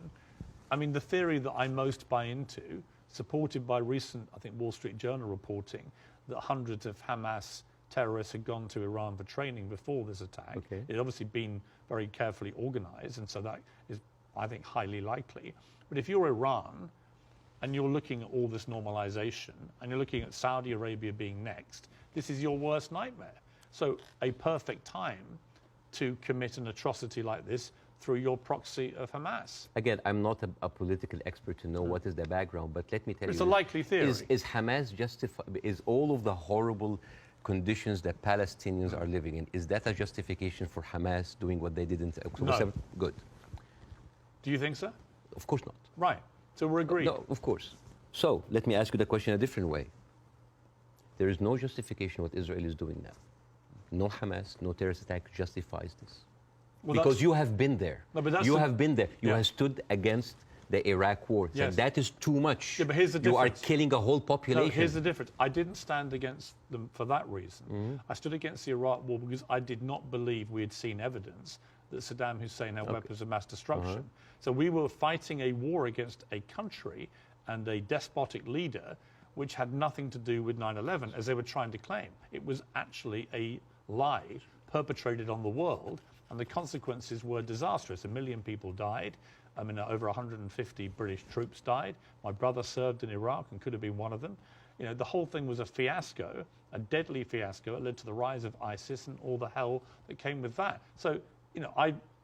I mean, the theory that I most buy into, supported by recent, I think, Wall Street Journal reporting, that hundreds of Hamas terrorists had gone to Iran for training before this attack. Okay. It had obviously been very carefully organized, and so that is, I think, highly likely. But if you're Iran, and you're looking at all this normalization, and you're looking at Saudi Arabia being next, this is your worst nightmare. So a perfect time to commit an atrocity like this through your proxy of Hamas. Again, I'm not a political expert to know what is the background, but let me tell you. It's a likely theory. Is Hamas justified? Is all of the horrible conditions that Palestinians are living in, is that a justification for Hamas doing what they did in October 7th? Good. Do you think so? Of course not. Right. So we're agreed. No, of course. So let me ask you the question a different way. There is no justification what Israel is doing now. No Hamas, no terrorist attack justifies this. Well, because you have been there. No, but you have been there. You have stood against the Iraq war. Yes. And that is too much. Yeah, but here's the difference. You are killing a whole population. No, here's the difference. I didn't stand against them for that reason. I stood against the Iraq war because I did not believe we had seen evidence that Saddam Hussein had weapons of mass destruction. So we were fighting a war against a country and a despotic leader which had nothing to do with 9/11, as they were trying to claim. It was actually a lie perpetrated on the world, and the consequences were disastrous. 1 million people died. I mean, over 150 British troops died. My brother served in Iraq and could have been one of them. You know, the whole thing was a fiasco, a deadly fiasco. It led to the rise of ISIS and all the hell that came with that. So, you know,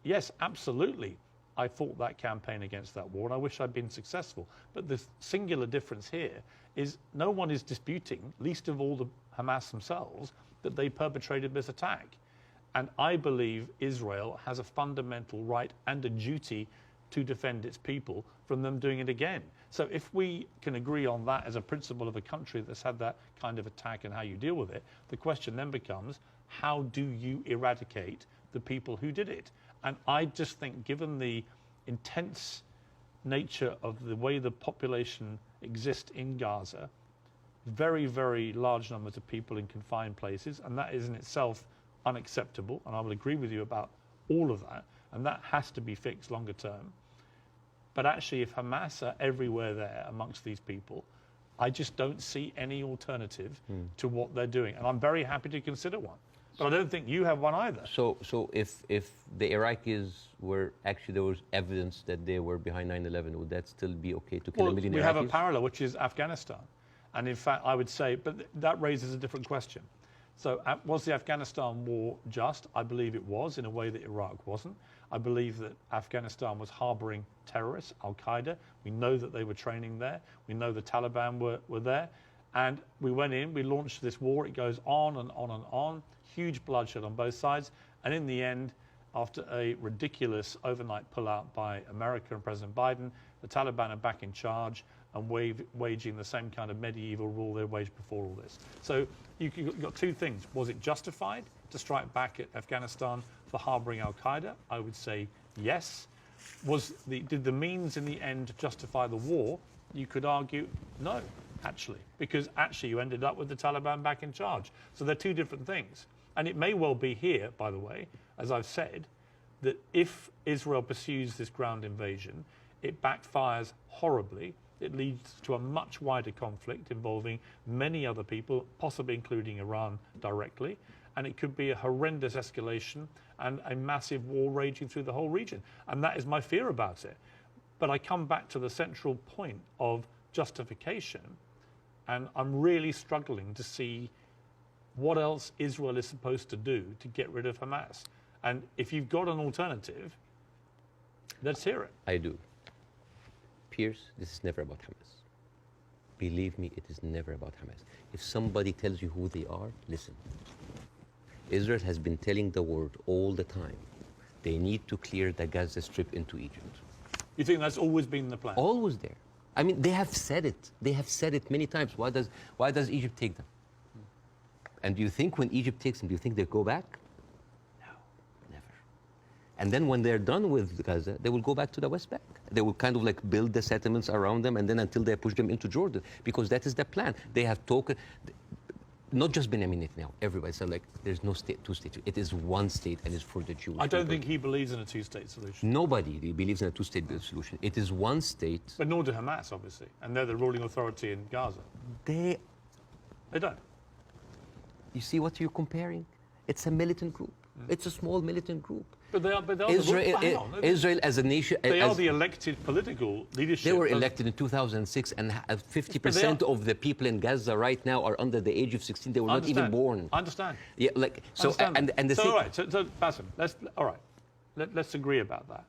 yes, absolutely, I fought that campaign against that war, and I wish I'd been successful. But the singular difference here is no one is disputing, least of all the Hamas themselves, that they perpetrated this attack. And I believe Israel has a fundamental right and a duty to defend its people from them doing it again. So if we can agree on that as a principle of a country that's had that kind of attack and how you deal with it, the question then becomes, how do you eradicate the people who did it? And I just think, given the intense nature of the way the population exists in Gaza, very, very large numbers of people in confined places, and that is in itself unacceptable, and I will agree with you about all of that, and that has to be fixed longer term. But actually, if Hamas are everywhere there amongst these people, I just don't see any alternative to what they're doing. And I'm very happy to consider one. But I don't think you have one either. So if the Iraqis were actually, there was evidence that they were behind 9/11, would that still be okay to kill a million Iraqis? We have a parallel, which is Afghanistan. And in fact, I would say, but that raises a different question. So was the Afghanistan war just? I believe it was, in a way that Iraq wasn't. I believe that Afghanistan was harboring terrorists, Al-Qaeda. We know that they were training there. We know the Taliban were there. And we went in, we launched this war. It goes on and on and on. Huge bloodshed on both sides. And in the end, after a ridiculous overnight pullout by America and President Biden, the Taliban are back in charge and waging the same kind of medieval rule they waged before all this. So you've got two things. Was it justified to strike back at Afghanistan for harboring Al-Qaeda? I would say yes. Did the means in the end justify the war? You could argue no, actually, because actually you ended up with the Taliban back in charge. So they're two different things. And it may well be here, by the way, as I've said, that if Israel pursues this ground invasion, it backfires horribly. It leads to a much wider conflict involving many other people, possibly including Iran directly. And it could be a horrendous escalation and a massive war raging through the whole region. And that is my fear about it. But I come back to the central point of justification, and I'm really struggling to see what else Israel is supposed to do to get rid of Hamas. And if you've got an alternative, let's hear it. I do. Pierce, this is never about Hamas. Believe me, it is never about Hamas. If somebody tells you who they are, listen. Israel has been telling the world all the time, they need to clear the Gaza Strip into Egypt. You think that's always been the plan? Always there. I mean, they have said it. They have said it many times. Why does Egypt take them? And do you think when Egypt takes them, do you think they'll go back? No, never. And then when they're done with Gaza, they will go back to the West Bank. They will kind of like build the settlements around them, and then until they push them into Jordan, because that is the plan. They have talked, not just Benjamin Netanyahu, everybody said like there's no state, two states. It is one state, and it's for the Jewish I don't people. think he believes in a two-state solution. Nobody believes in a two-state solution. It is one state. But nor do Hamas, obviously, and they're the ruling authority in Gaza. They don't. You see what you're comparing? It's a militant group. It's a small militant group. But they are Israel as a nation. They are the elected political leadership. They were elected in 2006, and 50% of the people in Gaza right now are under the age of 16. They were not even born. I understand. Yeah, like so. And the so thing. All right. So Bاسم, let's agree about that.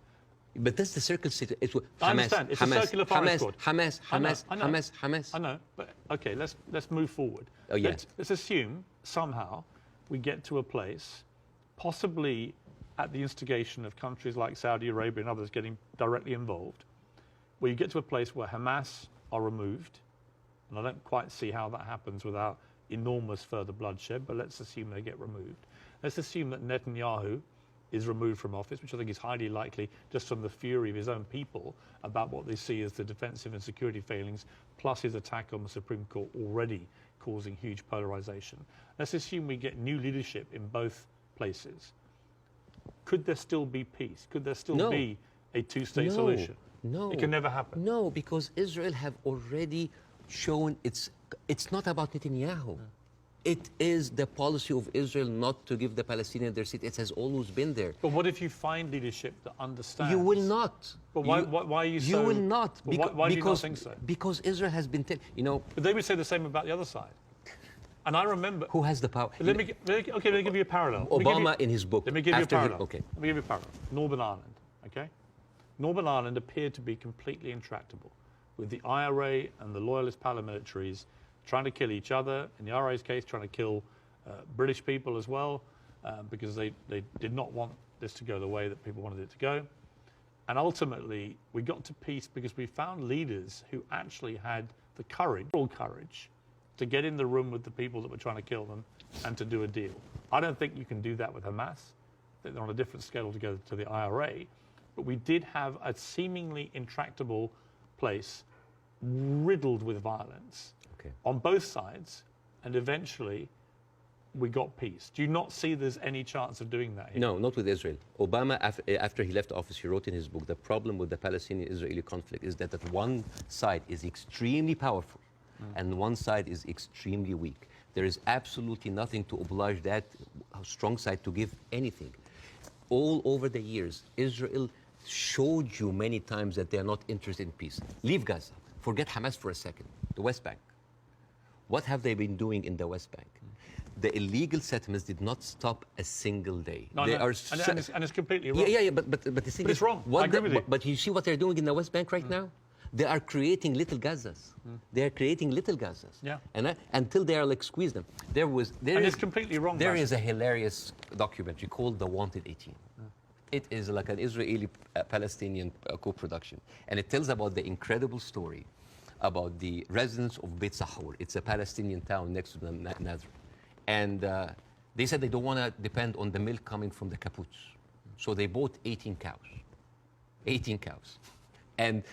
But that's the circle state. It's Hamas, I understand. It's a circular firing squad. Hamas. I know. But okay, let's move forward. Oh yes. Let's assume somehow we get to a place, possibly at the instigation of countries like Saudi Arabia and others getting directly involved, where you get to a place where Hamas are removed, and I don't quite see how that happens without enormous further bloodshed, but let's assume they get removed. Let's assume that Netanyahu is removed from office, which I think is highly likely just from the fury of his own people about what they see as the defensive and security failings, plus his attack on the Supreme Court already causing huge polarization. Let's assume we get new leadership in both places. Could there still be peace? Could there still be a two-state solution? No. It can never happen. No, because Israel have already shown it's not about Netanyahu. It is the policy of Israel not to give the Palestinians their seat. It has always been there. But what if you find leadership that understands? You will not. But why are you so... You will not. Why do you not think so? Because Israel has been... But they would say the same about the other side. And I remember... Who has the power? Let me give you a parallel. Obama in his book... Let me give you a parallel. Okay. Let me give you a parallel. Northern Ireland, okay? Northern Ireland appeared to be completely intractable, with the IRA and the loyalist paramilitaries trying to kill each other. In the IRA's case, trying to kill British people as well, because they did not want this to go the way that people wanted it to go. And ultimately, we got to peace because we found leaders who actually had the courage, moral courage, to get in the room with the people that were trying to kill them and to do a deal. I don't think you can do that with Hamas. I think they're on a different scale altogether to the IRA. But we did have a seemingly intractable place riddled with violence on both sides, and eventually we got peace. Do you not see there's any chance of doing that here? No, not with Israel. Obama, after he left office, he wrote in his book, the problem with the Palestinian-Israeli conflict is that one side is extremely powerful and one side is extremely weak. There is absolutely nothing to oblige that strong side to give anything. All over the years, Israel showed you many times that they are not interested in peace. Leave Gaza. Forget Hamas for a second. The West Bank. What have they been doing in the West Bank? The illegal settlements did not stop a single day. No, they no. are and it's completely wrong. Yeah, but the thing But is, it's wrong. I agree with you. But you see what they're doing in the West Bank right now? They are creating little Gazas. They are creating little Gazas. Yeah. And until they are like squeeze them. It's completely wrong. There Bashir. is a hilarious documentary called The Wanted 18. It is like an Israeli-Palestinian co-production. And it tells about the incredible story about the residents of Beit Sahur. It's a Palestinian town next to the Nazareth. And they said they don't want to depend on the milk coming from the kibbutz. So they bought 18 cows. 18 cows. And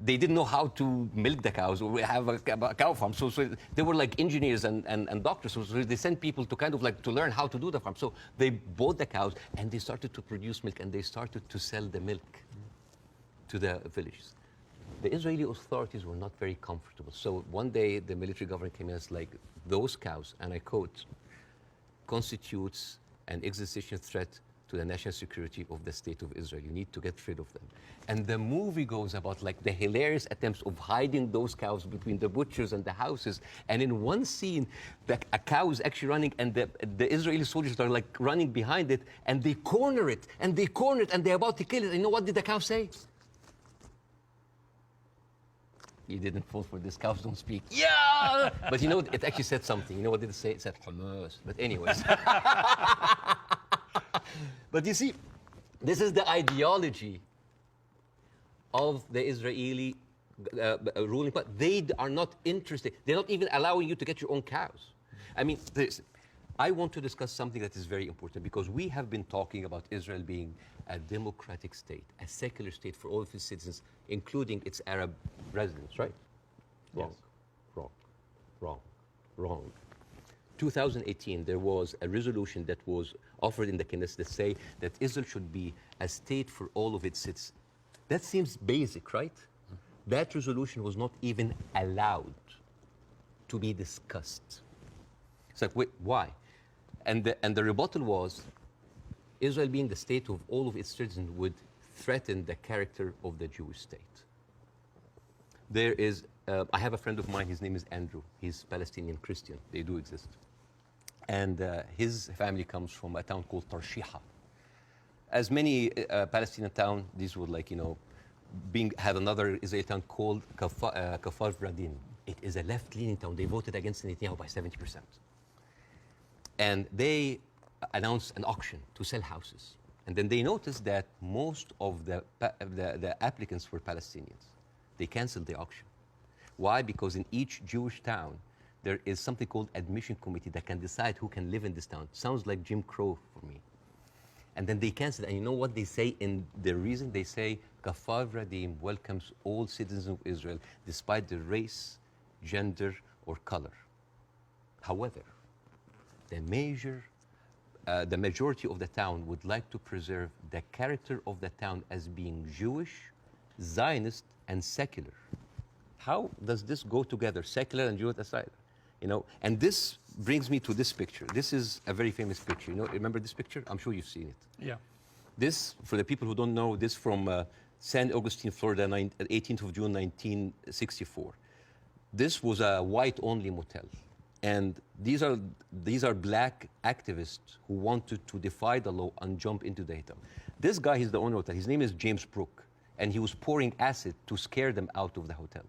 they didn't know how to milk the cows or have a cow farm. So they were like engineers and doctors. So they sent people to kind of like to learn how to do the farm. So they bought the cows and they started to produce milk and they started to sell the milk to the villages. The Israeli authorities were not very comfortable. So one day the military government came in and was like, those cows, and I quote, constitutes an existential threat to the national security of the state of Israel. You need to get rid of them. And the movie goes about like the hilarious attempts of hiding those cows between the butchers and the houses. And in one scene, a cow is actually running and the Israeli soldiers are like running behind it and they corner it and they're about to kill it. And you know what did the cow say? You didn't fall for this, cows don't speak. Yeah! But you know, it actually said something. You know what did it say? It said Hamas. But anyways. But you see, this is the ideology of the Israeli ruling party. They are not interested. They're not even allowing you to get your own cows. I mean, I want to discuss something that is very important because we have been talking about Israel being a democratic state, a secular state for all of its citizens, including its Arab residents, right? Wrong, Yes. wrong. 2018, there was a resolution that was offered in the Knesset that say that Israel should be a state for all of its citizens. That seems basic, right? That resolution was not even allowed to be discussed. It's like, wait, why? And the rebuttal was, Israel being the state of all of its citizens would threaten the character of the Jewish state. There is, I have a friend of mine, his name is Andrew. He's Palestinian Christian. They do exist. And his family comes from a town called Tarshiha. As many Palestinian towns, these would like, you know, had another Israeli town called Kafar Vradim. It is a left-leaning town. They voted against Netanyahu by 70%. And they announced an auction to sell houses. And then they noticed that most of the applicants were Palestinians. They canceled the auction. Why? Because in each Jewish town, there is something called admission committee that can decide who can live in this town. Sounds like Jim Crow for me. And then they canceled. And you know what they say in the reason? They say, Kafar Vradim welcomes all citizens of Israel, despite the race, gender, or color. However, the majority of the town would like to preserve the character of the town as being Jewish, Zionist, and secular. How does this go together, secular and Jewish aside? You know, and this brings me to this picture. This is a very famous picture. You know, remember this picture? I'm sure you've seen it. Yeah. This, for the people who don't know, this from San Augustine, Florida, 18th of June, 1964. This was a white-only motel. And these are black activists who wanted to defy the law and jump into the hotel. This guy, he's the owner of that. His name is James Brooke. and he was pouring acid to scare them out of the hotel.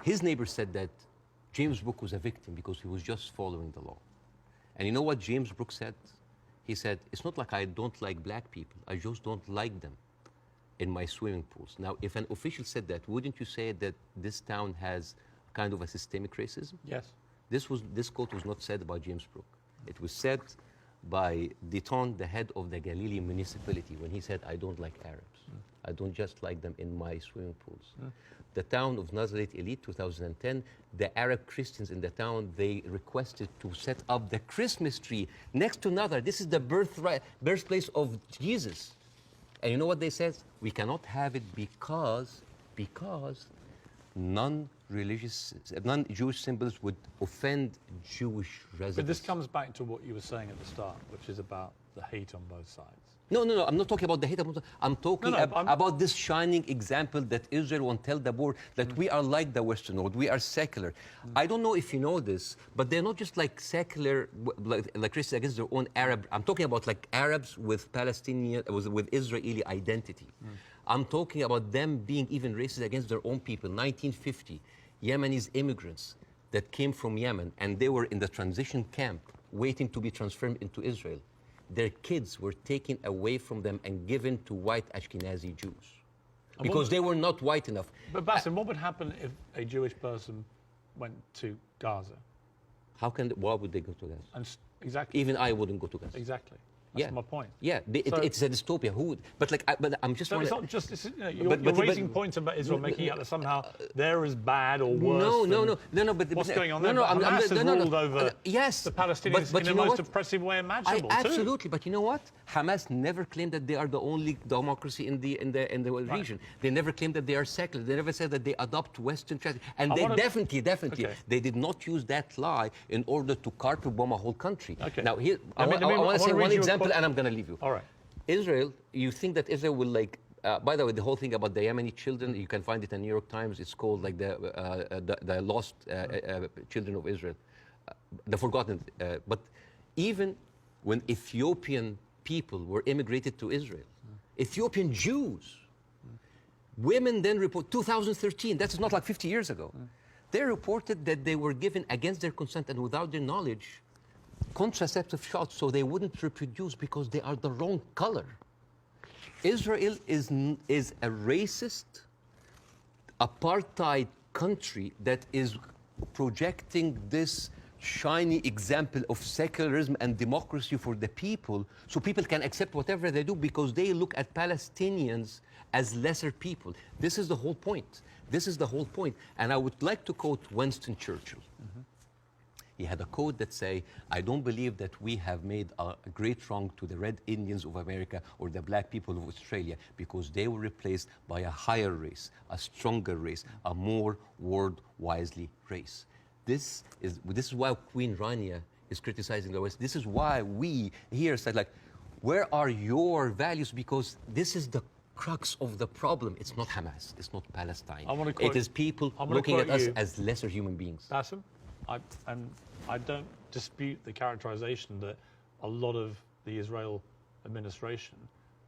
His neighbor said that James Brooke was a victim because he was just following the law. And you know what James Brooke said? He said, it's not like I don't like black people, I just don't like them in my swimming pools. Now, if an official said that, wouldn't you say that this town has kind of a systemic racism? Yes. This quote was not said by James Brooke. It was said by Deton, the head of the Galilee municipality, when he said, I don't like Arabs. I don't just like them in my swimming pools. The town of Nazareth Elite, 2010, the Arab Christians in the town, they requested to set up the Christmas tree next to Nazareth. This is the birthplace of Jesus. And you know what they said? We cannot have it because non-Jewish symbols would offend Jewish residents. But this comes back to what you were saying at the start, which is about the hate on both sides. No, I'm not talking about the hate. I'm talking about this shining example that Israel won't tell the world that we are like the Western world. We are secular. I don't know if you know this, but they're not just like secular, like Christians against their own Arab. I'm talking about like Arabs with Palestinian, with Israeli identity. I'm talking about them being even racist against their own people. 1950, Yemenis immigrants that came from Yemen, and they were in the transition camp waiting to be transferred into Israel. Their kids were taken away from them and given to white Ashkenazi Jews because they were not white enough. But Bاسم, what would happen if a Jewish person went to Gaza? Why would they go to Gaza? Exactly. Even I wouldn't go to Gaza. Exactly. That's my point. Yeah, it's a dystopia. Who would? But like, but I'm just. So it's not just. You're raising points about Israel, making out that somehow they're as bad or worse. No. But what's going on there? Hamas has ruled over the Palestinians in the most oppressive way imaginable. Absolutely, but you know what? Hamas never claimed that they are the only democracy in the region. They never claimed that they are secular. They never said that they adopt Western strategy. And they definitely, they did not use that lie in order to carpet bomb a whole country. Okay. Now here, I want to say one example. And I'm going to leave you. All right. Israel, you think that Israel will like, by the way, the whole thing about the Yemeni children, you can find it in New York Times. It's called like the lost children of Israel, the forgotten. But even when Ethiopian people were immigrated to Israel, Ethiopian Jews, women then report, 2013, that's not like 50 years ago, they reported that they were given against their consent and without their knowledge contraceptive shots so they wouldn't reproduce because they are the wrong color. Israel is a racist, apartheid country that is projecting this shiny example of secularism and democracy for the people so people can accept whatever they do because they look at Palestinians as lesser people. This is the whole point. This is the whole point. And I would like to quote Winston Churchill. He had a quote that say, I don't believe that we have made a great wrong to the Red Indians of America or the black people of Australia because they were replaced by a higher race, a stronger race, a more world-wisely race. This is why Queen Rania is criticizing the West. This is why we here said, like, where are your values? Because this is the crux of the problem. It's not Hamas. It's not Palestine. It is people looking at us as lesser human beings. Bاسم, I don't dispute the characterization that a lot of the Israel administration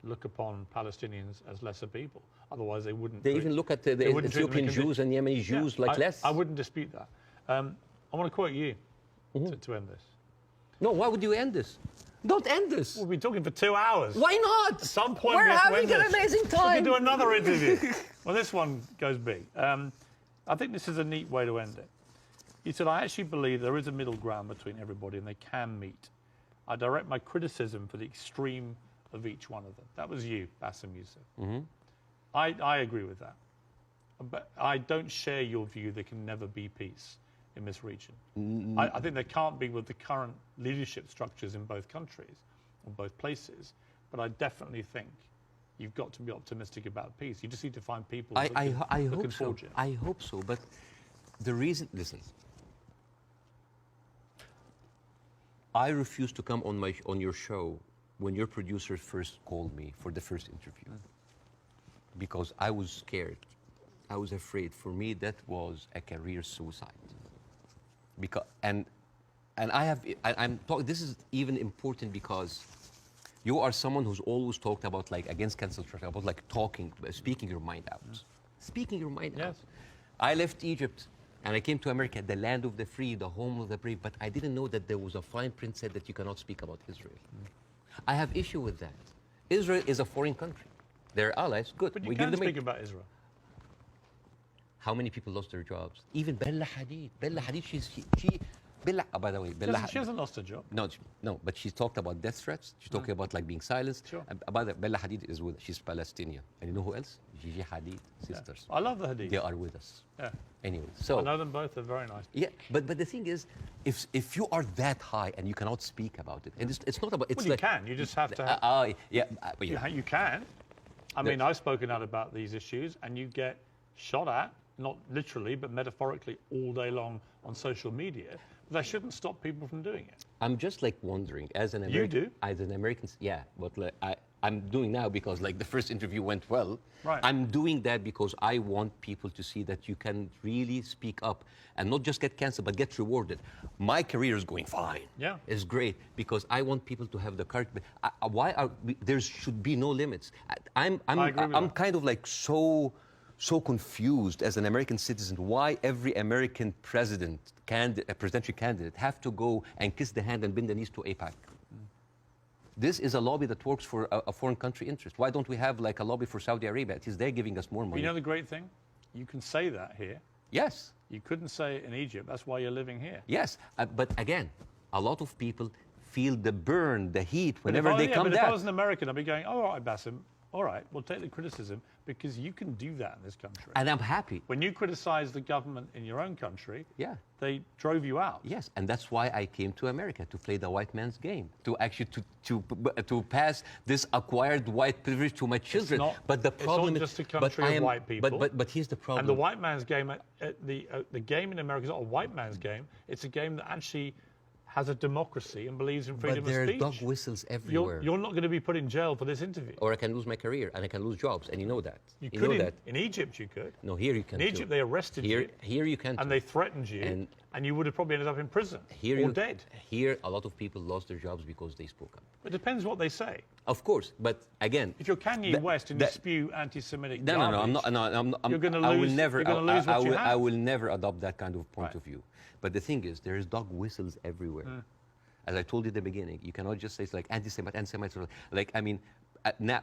look upon Palestinians as lesser people. Otherwise, they wouldn't. They even look at the Ethiopian Jews and Yemeni Jews like less. I wouldn't dispute that. I want to quote you to end this. No, why would you end this? Don't end this. We'll be talking for 2 hours. Why not? At some point, we're we have having to end an amazing time. We can do another interview. Well, this one goes big. I think this is a neat way to end it. He said, I actually believe there is a middle ground between everybody and they can meet. I direct my criticism for the extreme of each one of them. That was you, Bاسم Youssef. I agree with that. But I don't share your view there can never be peace in this region. I think there can't be with the current leadership structures in both countries, or both places. But I definitely think you've got to be optimistic about peace. You just need to find people looking forward to it. I hope so. But the reason, listen, I refused to come on your show when your producer first called me for the first interview because I was scared. I was afraid. For me, that was a career suicide. Because I'm talking. This is even important because You are someone who's always talked about like against cancel culture, about like talking, speaking your mind out. Speaking your mind out. I left Egypt and I came to America, the land of the free, the home of the brave, but I didn't know that there was a fine print said that you cannot speak about Israel. I have issue with that. Israel is a foreign country. They're allies, good. But you can speak about Israel. How many people lost their jobs? Even Bella Hadid. Bella Hadid, Bella, by the way, Bella She hasn't lost her job. No, but she talked about death threats. She's talking about like being silenced. Sure. By the Bella Hadid is she's Palestinian. And you know who else? Gigi Hadid sisters. I love the Hadid. They are with us. Yeah. Anyway, so I know them both. They're very nice. yeah, but the thing is, if you are that high and you cannot speak about it, and it's not about it's Well, you like can. You just have to. Have, yeah. you can. I mean, I've spoken out about these issues, and you get shot at, not literally, but metaphorically, all day long on social media. But that shouldn't stop people from doing it. I'm just like wondering, as an American, You do? As an American, yeah. But like, I'm doing now because like the first interview went well. Right. I'm doing that because I want people to see that you can really speak up and not just get canceled, but get rewarded. My career is going fine. Yeah. It's great because I want people to have the courage. There should be no limits. I'm kind of like so confused as an American citizen why every American presidential candidate have to go and kiss the hand and bend the knees to AIPAC. This is a lobby that works for a foreign country interest. Why don't we have like a lobby for Saudi Arabia? It is they're giving us more money. You know the great thing? You can say that here. Yes. You couldn't say it in Egypt. That's why you're living here. Yes, but again, a lot of people feel the burn, the heat whenever they come down. If I was an American, I'd be going, all right, Basim, all right, we'll take the criticism because you can do that in this country. And I'm happy. When you criticize the government in your own country, yeah, they drove you out. Yes, and that's why I came to America, to play the white man's game, to actually to pass this acquired white privilege to my children. But the problem it's not just a country of white people. But here's the problem. And the white man's game, the game in America is not a white man's game. It's a game that actually has a democracy and believes in freedom of speech. But there are dog whistles everywhere. You're not going to be put in jail for this interview. Or I can lose my career and I can lose jobs, and you know that. You could in Egypt, you could. No, here you can't. In Egypt, they arrested you. Here you can't. And they threatened you, and you would have probably ended up in prison or dead. Here, a lot of people lost their jobs because they spoke up. It depends what they say. Of course, but again, if you're Kanye West and you spew anti-Semitic garbage, I'm not. You're going to lose. I will never adopt that kind of point of view. But the thing is, there is dog whistles everywhere. As I told you at the beginning, you cannot just say it's like anti-Semites. Like, I mean, now,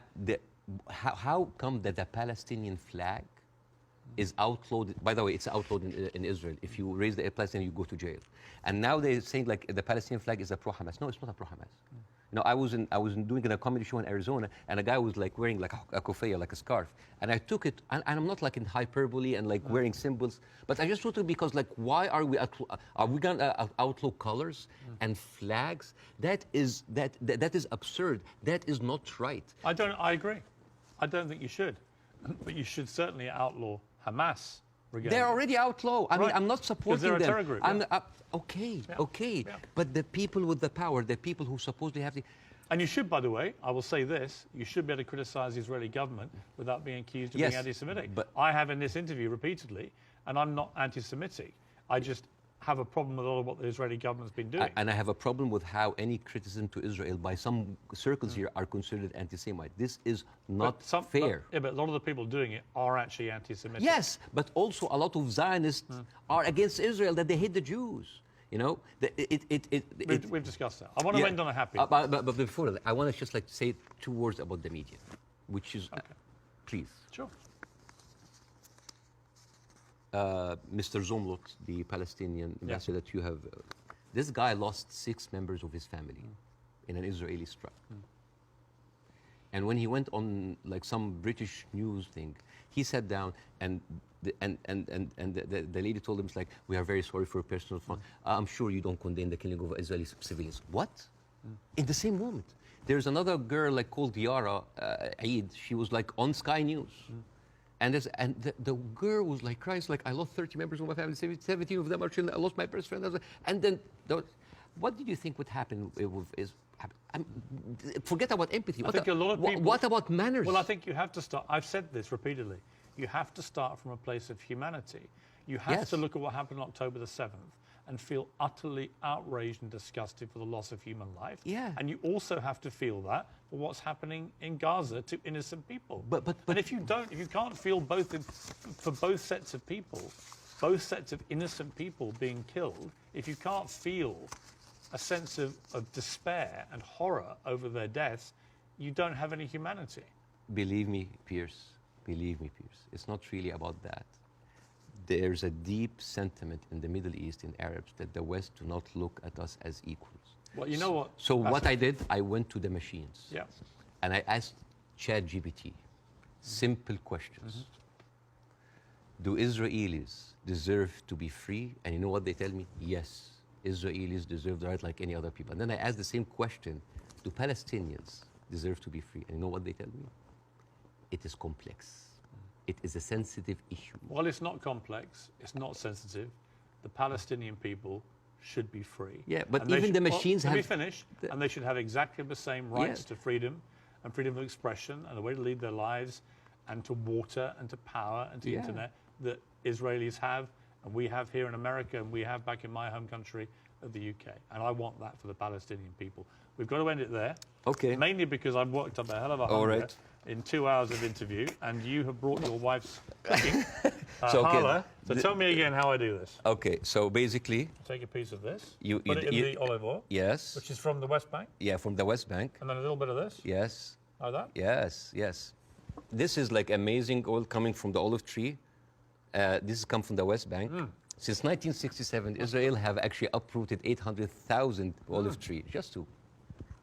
how come that the Palestinian flag is outlawed? By the way, it's outlawed in Israel. If you raise the Palestinian, you go to jail. And now they're saying like the Palestinian flag is a pro-Hamas. No, it's not a pro-Hamas. You know, I was doing a comedy show in Arizona, and a guy was like wearing like a kufiyya, like a scarf, and I took it, and I'm not like in hyperbole and like wearing symbols, but I just took it because like, why are we going to outlaw colors and flags? That is absurd. That is not right. I agree. I don't think you should, but you should certainly outlaw Hamas. They're already outlawed. I mean, I'm not supporting them. They're a terror group. Okay. But the people with the power, the people who supposedly have the... And you should, by the way, I will say this, you should be able to criticize the Israeli government without being accused of being anti-Semitic. But I have in this interview repeatedly, and I'm not anti-Semitic. I just have a problem with all of what the Israeli government's been doing. And I have a problem with how any criticism to Israel by some circles here are considered anti-Semite. This is not fair. But a lot of the people doing it are actually anti-Semitic. Yes, but also a lot of Zionists are against Israel, that they hate the Jews. You know, we've discussed that. I want to end on a happy. But before that, I want to just like say 2 words about the media, which is, please. Sure. Mr. Zomlot, the Palestinian ambassador that you have, this guy lost 6 members of his family in an Israeli strike. And when he went on like some British news thing, he sat down and the lady told him, it's like, we are very sorry for personal fun. I'm sure you don't condemn the killing of Israeli civilians. What? In the same moment. There's another girl like called Yara Eid. She was like on Sky News. And the girl was like crying, like, I lost 30 members of my family, 17 of them are children, I lost my best friend. And then, what did you think would happen forget about empathy. I think a lot of people... What about manners? Well, I think you have to start... I've said this repeatedly. You have to start from a place of humanity. You have to look at what happened on October the 7th and feel utterly outraged and disgusted for the loss of human life. Yeah. And you also have to feel that for what's happening in Gaza to innocent people. But and if you don't, if you can't feel both for both sets of people, both sets of innocent people being killed, if you can't feel a sense of despair and horror over their deaths, you don't have any humanity. Believe me, Pierce, it's not really about that. There's a deep sentiment in the Middle East, in Arabs, that the West do not look at us as equals. Well, you know what? So what I did, I went to the machines. Yeah. And I asked ChatGPT simple questions. Do Israelis deserve to be free? And you know what they tell me? Yes, Israelis deserve the right like any other people. And then I asked the same question, do Palestinians deserve to be free? And you know what they tell me? It is complex. It is a sensitive issue. Well, it's not complex. It's not sensitive. The Palestinian people should be free. Yeah, but And they even the machines let me have... finish. And they should have exactly the same rights to freedom and freedom of expression and a way to lead their lives and to water and to power and to internet that Israelis have and we have here in America and we have back in my home country of the UK. And I want that for the Palestinian people. We've got to end it there. Okay. Mainly because I've worked up a hell of a hunger in 2 hours of interview, and you have brought your wife's cooking. So, okay, Hala. So tell me again how I do this. Okay, so basically... Take a piece of this, you put it in the olive oil. Yes. Which is from the West Bank. Yeah, from the West Bank. And then a little bit of this. Yes. Like that? Yes, yes. This is like amazing oil coming from the olive tree. This has come from the West Bank. Since 1967, Israel have actually uprooted 800,000 olive trees, just two.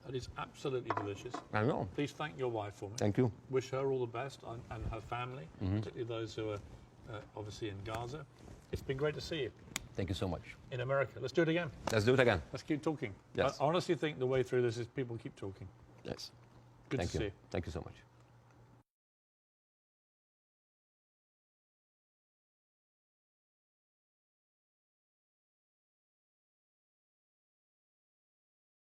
That is absolutely delicious. I know. Please thank your wife for me. Thank you. Wish her all the best and her family, particularly those who are obviously in Gaza. It's been great to see you. Thank you so much. In America. Let's do it again. Let's do it again. Let's keep talking. Yes. I honestly think the way through this is people keep talking. Yes. Good Thank to you. see you. Thank you so much.